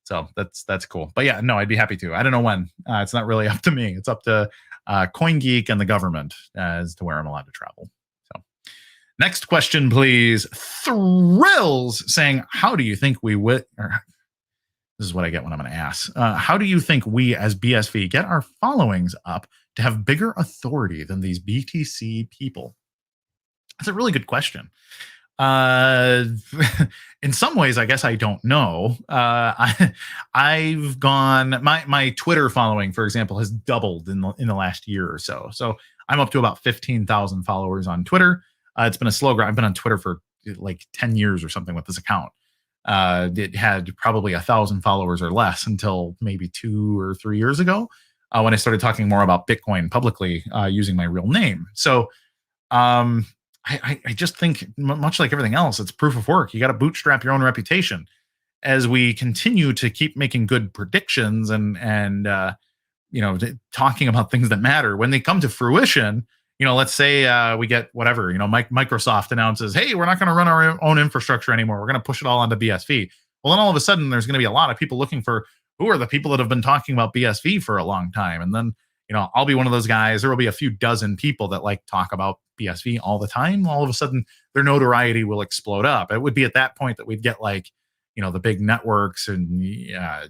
So that's cool. But yeah, no, I'd be happy to. I don't know when. It's not really up to me. It's up to CoinGeek and the government as to where I'm allowed to travel. So next question, please. Thrills saying, how do you think we would... This is what I get when I'm going to ask. How do you think we as BSV get our followings up to have bigger authority than these BTC people? That's a really good question. In some ways, I guess I don't know. I've gone, my Twitter following, for example, has doubled in the last year or so. So I'm up to about 15,000 followers on Twitter. It's been a slow grind. I've been on Twitter for like 10 years or something with this account. It had probably 1,000 followers or less until maybe 2 or 3 years ago, when I started talking more about Bitcoin publicly, using my real name. So I just think, much like everything else, it's proof of work. You got to bootstrap your own reputation. As we continue to keep making good predictions and talking about things that matter, when they come to fruition, let's say we get whatever, Microsoft announces, hey, we're not going to run our own infrastructure anymore. We're going to push it all onto BSV. Well, then all of a sudden, there's going to be a lot of people looking for who are the people that have been talking about BSV for a long time. And then, I'll be one of those guys. There will be a few dozen people that talk about BSV all the time. All of a sudden, their notoriety will explode up. It would be at that point that we'd get the big networks and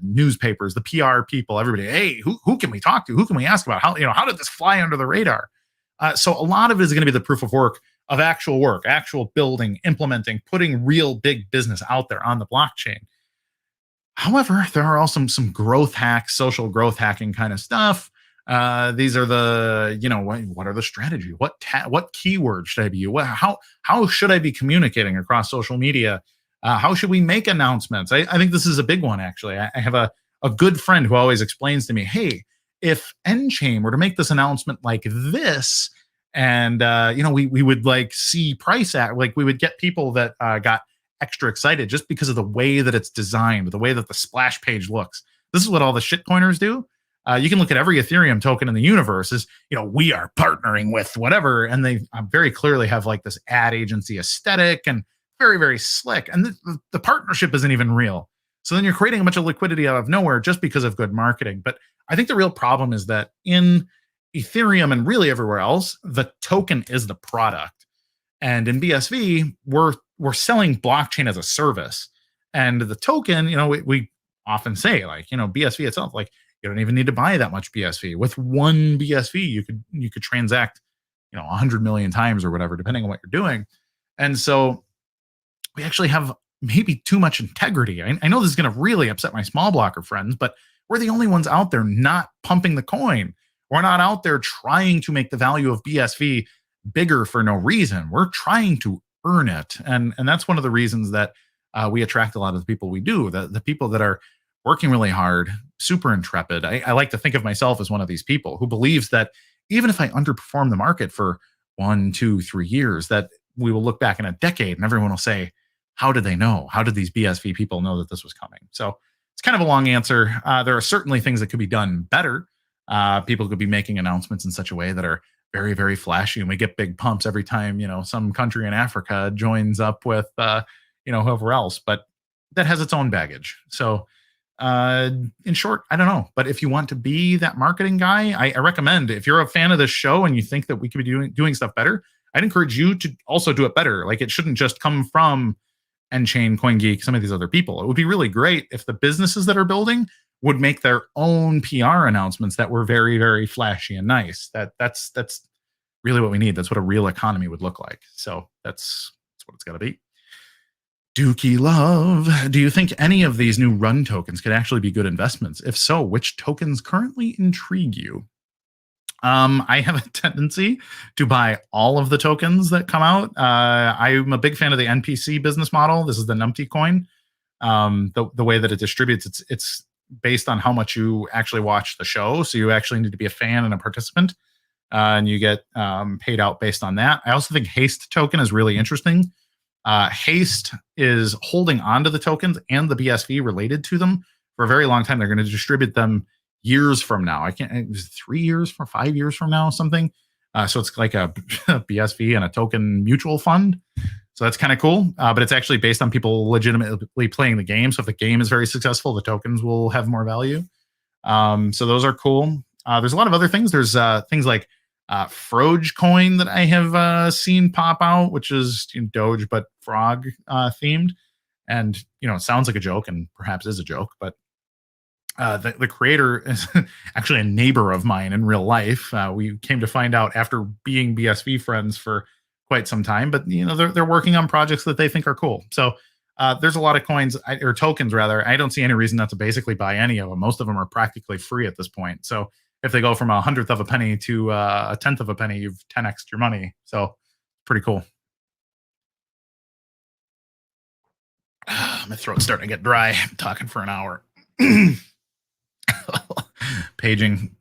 newspapers, the PR people, everybody. Hey, who can we talk to? Who can we ask about? How did this fly under the radar? So a lot of it is going to be the proof of work, actual building, implementing, putting real big business out there on the blockchain. However, there are also some growth hacks, social growth hacking kind of stuff. These are what are the strategy? What keywords should I be using? How should I be communicating across social media? How should we make announcements? I think this is a big one, actually. I have a good friend who always explains to me, hey, if Nchain were to make this announcement like this, and we would see price at, we would get people that got extra excited just because of the way that it's designed, the way that the splash page looks. This is what all the shitcoiners do. You can look at every Ethereum token in the universe as, we are partnering with whatever, and they very clearly have this ad agency aesthetic and very, very slick, and the partnership isn't even real. So then you're creating a bunch of liquidity out of nowhere just because of good marketing. But I think the real problem is that in Ethereum and really everywhere else, the token is the product. And in BSV, we're selling blockchain as a service. And the token, we often say BSV itself, you don't even need to buy that much BSV. With one BSV, you could transact, 100 million times or whatever, depending on what you're doing. And so we actually have maybe too much integrity. I know this is going to really upset my small blocker friends, but we're the only ones out there not pumping the coin. We're not out there trying to make the value of BSV bigger for no reason. We're trying to earn it. And that's one of the reasons that we attract a lot of the people we do, the people that are working really hard, super intrepid. I like to think of myself as one of these people who believes that even if I underperform the market for 1, 2, 3 years, that we will look back in a decade and everyone will say, how did they know? How did these BSV people know that this was coming? So it's kind of a long answer. There are certainly things that could be done better. People could be making announcements in such a way that are very, very flashy, and we get big pumps every time, some country in Africa joins up with, whoever else, but that has its own baggage. So in short, I don't know. But if you want to be that marketing guy, I recommend, if you're a fan of this show and you think that we could be doing stuff better, I'd encourage you to also do it better. It shouldn't just come from Enchain, CoinGeek, some of these other people. It would be really great if the businesses that are building would make their own PR announcements that were very, very flashy and nice. That's really what we need. That's what a real economy would look like. So that's what it's got to be. Dookie Love, do you think any of these new run tokens could actually be good investments? If so, which tokens currently intrigue you? I have a tendency to buy all of the tokens that come out. I'm a big fan of the NPC business model. This is the Numpty coin. The way that it distributes, it's based on how much you actually watch the show. So you actually need to be a fan and a participant, and you get paid out based on that. I also think Haste token is really interesting. Haste is holding onto the tokens and the BSV related to them for a very long time. They're going to distribute them years from now. It was 3 years from 5 years from now, something. So it's like a BSV and a token mutual fund. So that's kind of cool. But it's actually based on people legitimately playing the game. So if the game is very successful, the tokens will have more value. So those are cool. There's a lot of other things. There's things like Froge coin that I have seen pop out, which is Doge but frog themed. And it sounds like a joke, and perhaps is a joke, but the creator is actually a neighbor of mine in real life. We came to find out after being BSV friends for quite some time, but they're working on projects that they think are cool. So there's a lot of coins or tokens rather. I don't see any reason not to basically buy any of them. Most of them are practically free at this point. So if they go from 1/100th of a penny to 1/10th of a penny, you've 10x'd your money. So pretty cool. My throat's starting to get dry. I'm talking for an hour. paging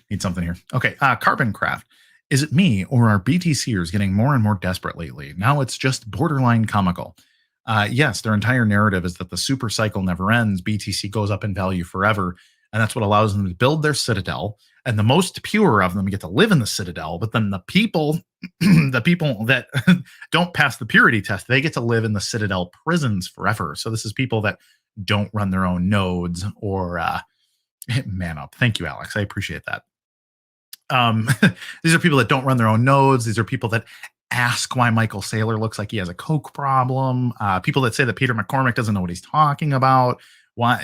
need something here. Okay, Carbon Craft, is it me or are BTCers getting more and more desperate lately? Now it's just borderline comical. Yes, their entire narrative is that the super cycle never ends. BTC goes up in value forever, and that's what allows them to build their citadel, and the most pure of them get to live in the citadel. But then the people the people that don't pass the purity test, they get to live in the citadel prisons forever. So this is people that don't run their own nodes or man up. Thank you, Alex. I appreciate that. These are people that don't run their own nodes. These are people that ask why Michael Saylor looks like he has a coke problem. People that say that Peter McCormick doesn't know what he's talking about. Why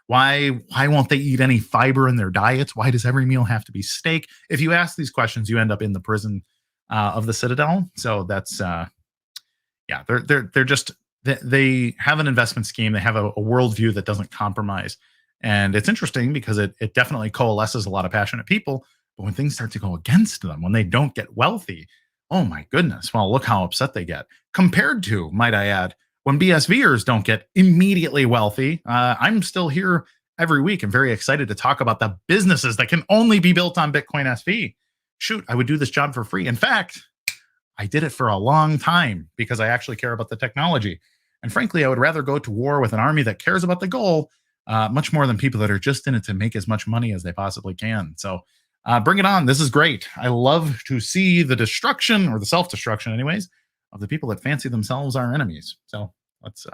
won't they eat any fiber in their diets? Why does every meal have to be steak? If you ask these questions, you end up in the prison of the Citadel. So that's they're just they have an investment scheme. They have a worldview that doesn't compromise, and it's interesting because it definitely coalesces a lot of passionate people. But when things start to go against them, when they don't get wealthy, oh my goodness! Well, look how upset they get. Compared to, might I add, when BSVers don't get immediately wealthy. I'm still here every week and very excited to talk about the businesses that can only be built on Bitcoin SV. Shoot, I would do this job for free. In fact, I did it for a long time because I actually care about the technology. And frankly, I would rather go to war with an army that cares about the goal much more than people that are just in it to make as much money as they possibly can. So bring it on. This is great. I love to see the destruction, or the self-destruction anyways, of the people that fancy themselves our enemies. So let's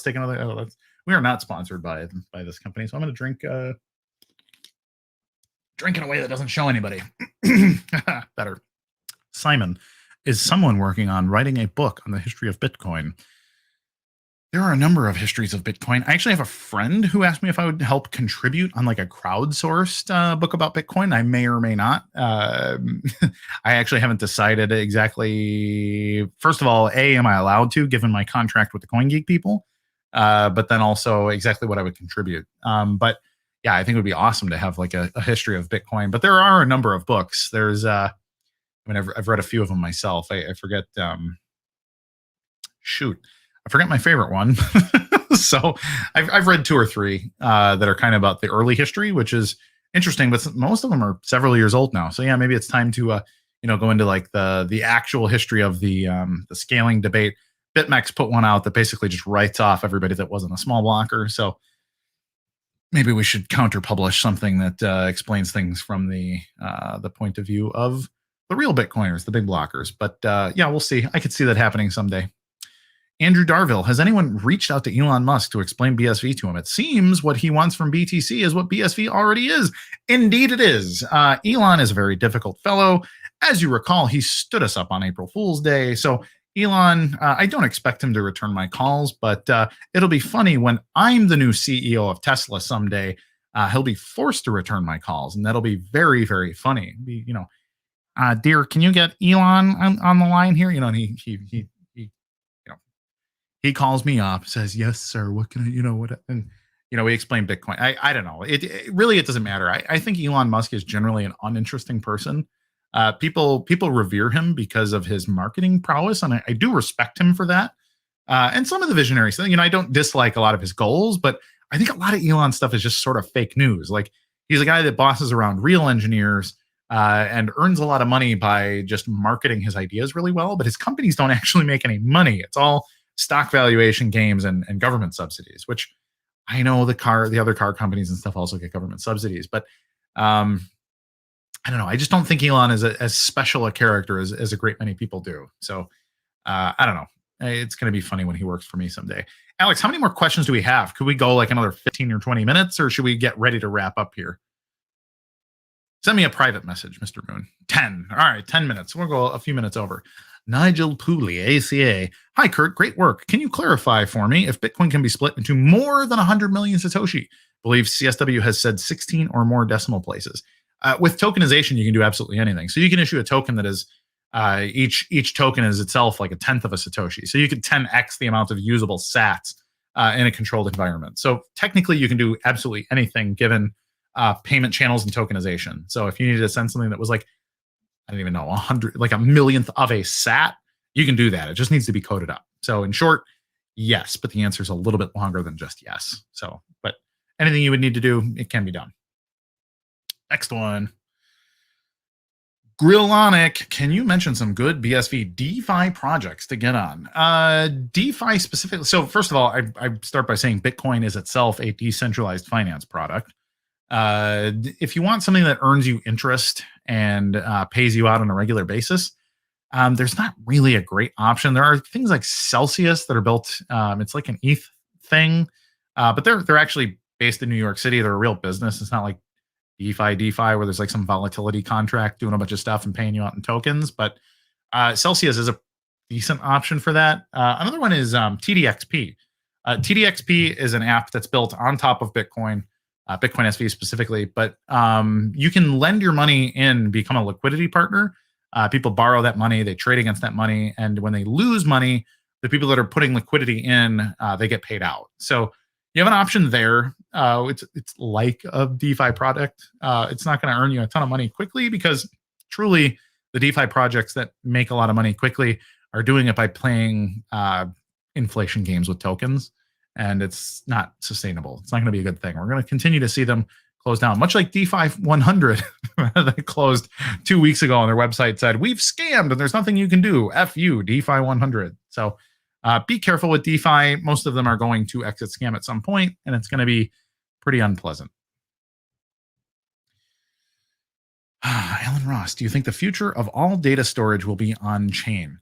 take another. We are not sponsored by this company, so I'm going to drink in a way that doesn't show anybody. Better. Simon, is someone working on writing a book on the history of Bitcoin? There are a number of histories of Bitcoin. I actually have a friend who asked me if I would help contribute on like a crowdsourced book about Bitcoin. I may or may not. I actually haven't decided exactly. First of all, am I allowed to, given my contract with the CoinGeek people? But then also exactly what I would contribute. But yeah, I think it would be awesome to have like a history of Bitcoin. But there are a number of books. There's, I've read a few of them myself. I forget. I forget my favorite one. So I've read 2 or 3 that are kind of about the early history, which is interesting, but most of them are several years old now. So yeah, maybe it's time to go into like the actual history of the scaling debate. BitMEX put one out that basically just writes off everybody that wasn't a small blocker. So maybe we should counter publish something that explains things from the point of view of the real Bitcoiners, the big blockers. But yeah, we'll see. I could see that happening someday. Andrew Darville, has anyone reached out to Elon Musk to explain BSV to him? It seems what he wants from BTC is what BSV already is. Indeed it is. Elon is a very difficult fellow. As you recall, he stood us up on April Fool's Day. So Elon, I don't expect him to return my calls, but it'll be funny when I'm the new CEO of Tesla someday. He'll be forced to return my calls, and that'll be very, very funny. Dear, can you get Elon on the line here? And he calls me up, says, "Yes, sir. What can I, what?" And we explain Bitcoin. I don't know. It really, it doesn't matter. I think Elon Musk is generally an uninteresting person. People revere him because of his marketing prowess, and I do respect him for that. And some of the visionary stuff. I don't dislike a lot of his goals, but I think a lot of Elon stuff is just sort of fake news. Like, he's a guy that bosses around real engineers and earns a lot of money by just marketing his ideas really well, but his companies don't actually make any money. It's all stock valuation games and government subsidies, which I know the other car companies and stuff also get government subsidies, but I don't know. I just don't think Elon is as special a character as a great many people do. So I don't know. It's going to be funny when he works for me someday. Alex, how many more questions do we have? Could we go like another 15 or 20 minutes, or should we get ready to wrap up here? Send me a private message, Mr. Moon. 10. All right, 10 minutes. We'll go a few minutes over. Nigel Pooley, ACA. Hi, Kurt. Great work. Can you clarify for me if Bitcoin can be split into more than 100 million Satoshi? I believe CSW has said 16 or more decimal places. With tokenization, you can do absolutely anything. So you can issue a token that is each token is itself like a tenth of a Satoshi. So you could 10x the amount of usable sats in a controlled environment. So technically, you can do absolutely anything given payment channels and tokenization. So if you needed to send something that was like, I don't even know, 100, like a millionth of a sat, you can do that. It just needs to be coded up. So in short, yes, but the answer is a little bit longer than just yes. So, but anything you would need to do, it can be done. Next one. Grillonic, can you mention some good BSV DeFi projects to get on? DeFi specifically. So first of all, I start by saying Bitcoin is itself a decentralized finance product. If you want something that earns you interest and pays you out on a regular basis, there's not really a great option. There are things like Celsius that are built. It's like an ETH thing, but they're actually based in New York City. They're a real business. It's not like DeFi where there's like some volatility contract doing a bunch of stuff and paying you out in tokens. But Celsius is a decent option for that. Another one is TDXP. TDXP is an app that's built on top of Bitcoin. Bitcoin SV specifically, but you can lend your money in, become a liquidity partner. People borrow that money, they trade against that money, and when they lose money, the people that are putting liquidity in, they get paid out. So you have an option there. It's like a DeFi product. It's not going to earn you a ton of money quickly because truly the DeFi projects that make a lot of money quickly are doing it by playing inflation games with tokens. And it's not sustainable. It's not going to be a good thing. We're going to continue to see them close down, much like DeFi 100. They closed 2 weeks ago on their website, said, "We've scammed and there's nothing you can do. F you, DeFi 100. So be careful with DeFi. Most of them are going to exit scam at some point, and it's going to be pretty unpleasant. Alan Ross, do you think the future of all data storage will be on-chain?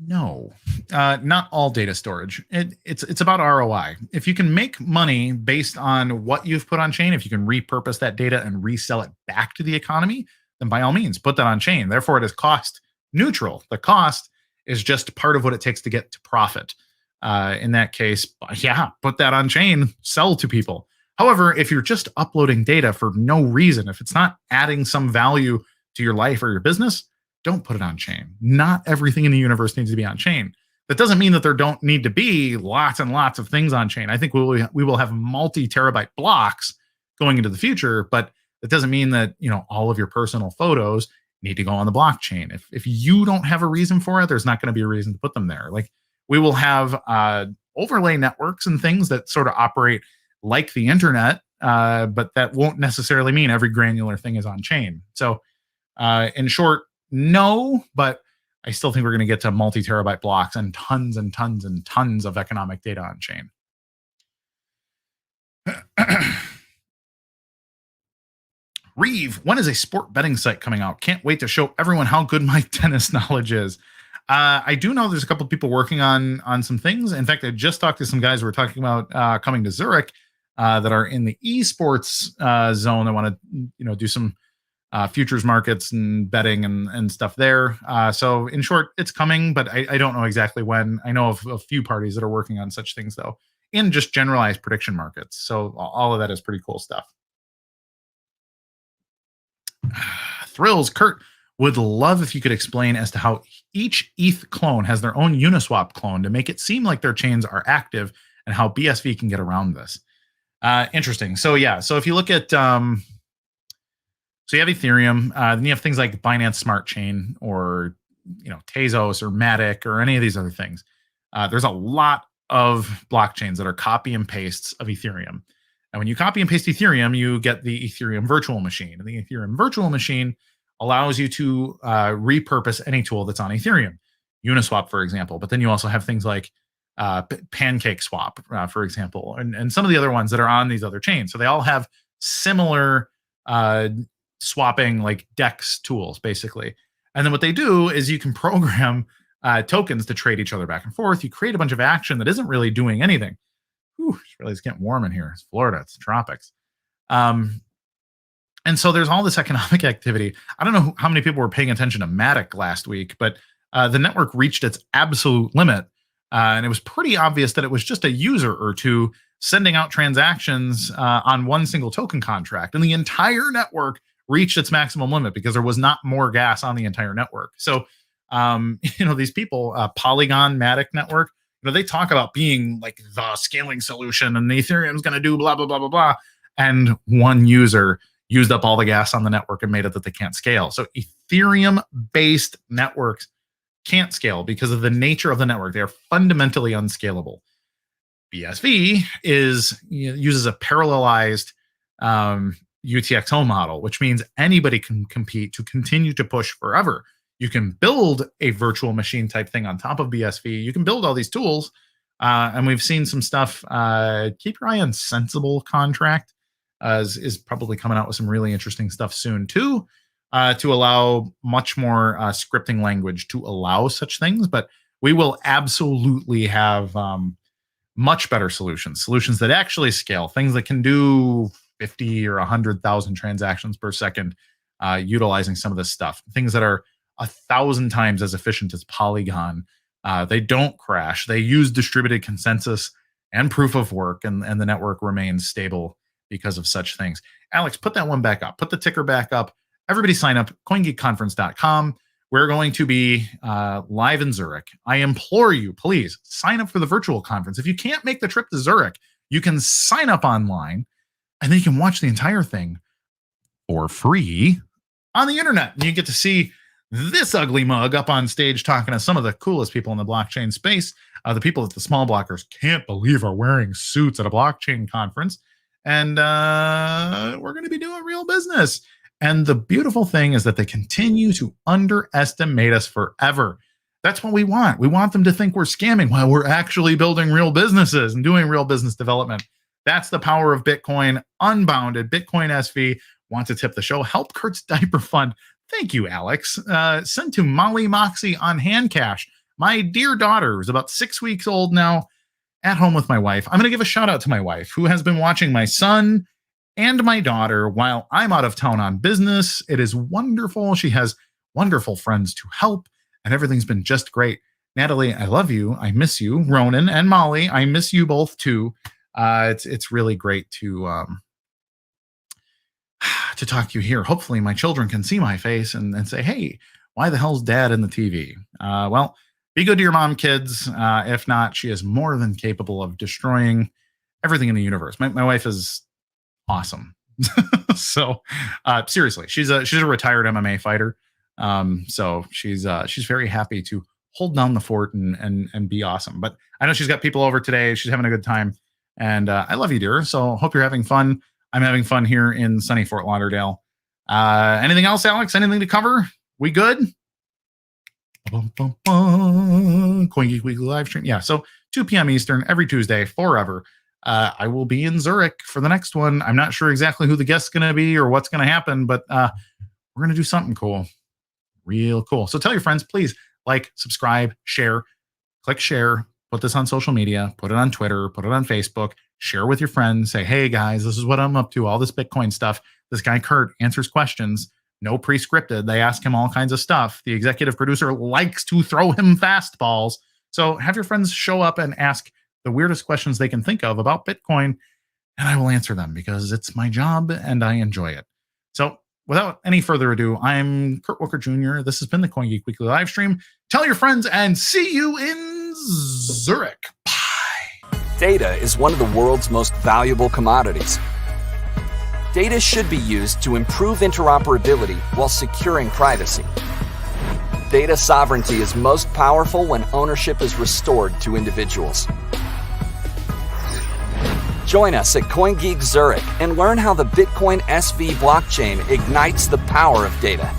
No, not all data storage. It's about ROI. If you can make money based on what you've put on chain, if you can repurpose that data and resell it back to the economy, then by all means, put that on chain. Therefore, it is cost neutral. The cost is just part of what it takes to get to profit. In that case, yeah, put that on chain, sell to people. However, if you're just uploading data for no reason, if it's not adding some value to your life or your business, don't put it on chain. Not everything in the universe needs to be on chain. That doesn't mean that there don't need to be lots and lots of things on chain. I think we will have multi-terabyte blocks going into the future, but that doesn't mean that all of your personal photos need to go on the blockchain. If you don't have a reason for it, there's not going to be a reason to put them there. Like, we will have overlay networks and things that sort of operate like the internet, but that won't necessarily mean every granular thing is on chain. So in short, no, but I still think we're going to get to multi-terabyte blocks and tons and tons and tons of economic data on chain. Reeve, when is a sport betting site coming out? Can't wait to show everyone how good my tennis knowledge is. I do know there's a couple of people working on some things. In fact, I just talked to some guys who were talking about coming to Zurich that are in the esports zone. I want to do some futures markets and betting and stuff there. So in short, it's coming, but I don't know exactly when. I know of a few parties that are working on such things, though, in just generalized prediction markets. So all of that is pretty cool stuff. Thrills, Kurt would love if you could explain as to how each ETH clone has their own Uniswap clone to make it seem like their chains are active and how BSV can get around this. Interesting. So yeah, so if you look at, so you have Ethereum, then you have things like Binance Smart Chain or, Tezos or Matic or any of these other things. There's a lot of blockchains that are copy and pastes of Ethereum. And when you copy and paste Ethereum, you get the Ethereum virtual machine. And the Ethereum virtual machine allows you to repurpose any tool that's on Ethereum, Uniswap, for example. But then you also have things like Pancake Swap, for example, and some of the other ones that are on these other chains. So they all have similar swapping like DEX tools, basically. And then what they do is you can program tokens to trade each other back and forth. You create a bunch of action that isn't really doing anything. Whew, it's getting warm in here. It's Florida. It's the tropics. And so there's all this economic activity. I don't know how many people were paying attention to Matic last week, but the network reached its absolute limit. And it was pretty obvious that it was just a user or two sending out transactions on one single token contract. And the entire network reached its maximum limit because there was not more gas on the entire network. So, these people, Polygon, Matic network, they talk about being like the scaling solution and the Ethereum's going to do blah, blah, blah, blah, blah. And one user used up all the gas on the network and made it that they can't scale. So Ethereum-based networks can't scale because of the nature of the network. They are fundamentally unscalable. BSV uses a parallelized UTXO model, which means anybody can compete to continue to push forever. You can build a virtual machine type thing on top of BSV. You can build all these tools, and we've seen some stuff. Keep your eye on Sensible Contract, is probably coming out with some really interesting stuff soon too, to allow much more scripting language to allow such things. But we will absolutely have much better solutions that actually scale, things that can do 50 or 100,000 transactions per second, utilizing some of this stuff, things that are 1,000 times as efficient as Polygon. They don't crash. They use distributed consensus and proof of work, and the network remains stable because of such things. Alex, put that one back up. Put the ticker back up. Everybody sign up, CoinGeekConference.com. We're going to be live in Zurich. I implore you, please sign up for the virtual conference. If you can't make the trip to Zurich, you can sign up online, and then you can watch the entire thing for free on the internet. And you get to see this ugly mug up on stage talking to some of the coolest people in the blockchain space, the people that the small blockers can't believe are wearing suits at a blockchain conference. And we're going to be doing real business. And the beautiful thing is that they continue to underestimate us forever. That's what we want. We want them to think we're scamming while we're actually building real businesses and doing real business development. That's the power of Bitcoin. Unbounded. Bitcoin SV. Want to tip the show? Help Kurt's diaper fund. Thank you, Alex. Sent to Molly Moxie on Handcast. My dear daughter is about 6 weeks old now, at home with my wife. I'm going to give a shout out to my wife, who has been watching my son and my daughter while I'm out of town on business. It is wonderful. She has wonderful friends to help, and everything's been just great. Natalie, I love you. I miss you. Ronan and Molly, I miss you both too. It's really great to talk to you here. Hopefully my children can see my face and say, hey, why the hell's dad in the TV? Well, be good to your mom, kids. If not, she is more than capable of destroying everything in the universe. My wife is awesome. So seriously, she's a retired MMA fighter. So she's very happy to hold down the fort and be awesome. But I know she's got people over today. She's having a good time. And I love you, dear. So hope you're having fun. I'm having fun here in sunny Fort Lauderdale. Anything else, Alex? Anything to cover? We good? CoinGeek Weekly Livestream. Yeah, so 2 p.m. Eastern every Tuesday forever. I will be in Zurich for the next one. I'm not sure exactly who the guest's going to be or what's going to happen, but we're going to do something cool. Real cool. So tell your friends, please like, subscribe, share, click share, put this on social media, put it on Twitter, put it on Facebook, share with your friends. Say, hey, guys, this is what I'm up to. All this Bitcoin stuff. This guy, Kurt, answers questions. no pre-scripted. They ask him all kinds of stuff. The executive producer likes to throw him fastballs. So have your friends show up and ask the weirdest questions they can think of about Bitcoin, and I will answer them because it's my job and I enjoy it. So without any further ado, I'm Kurt Wuckert Jr. This has been the CoinGeek Weekly Livestream. Tell your friends and see you in Zurich. Bye. Data is one of the world's most valuable commodities. Data should be used to improve interoperability while securing privacy. Data sovereignty is most powerful when ownership is restored to individuals. Join us at CoinGeek Zurich and learn how the Bitcoin SV blockchain ignites the power of data.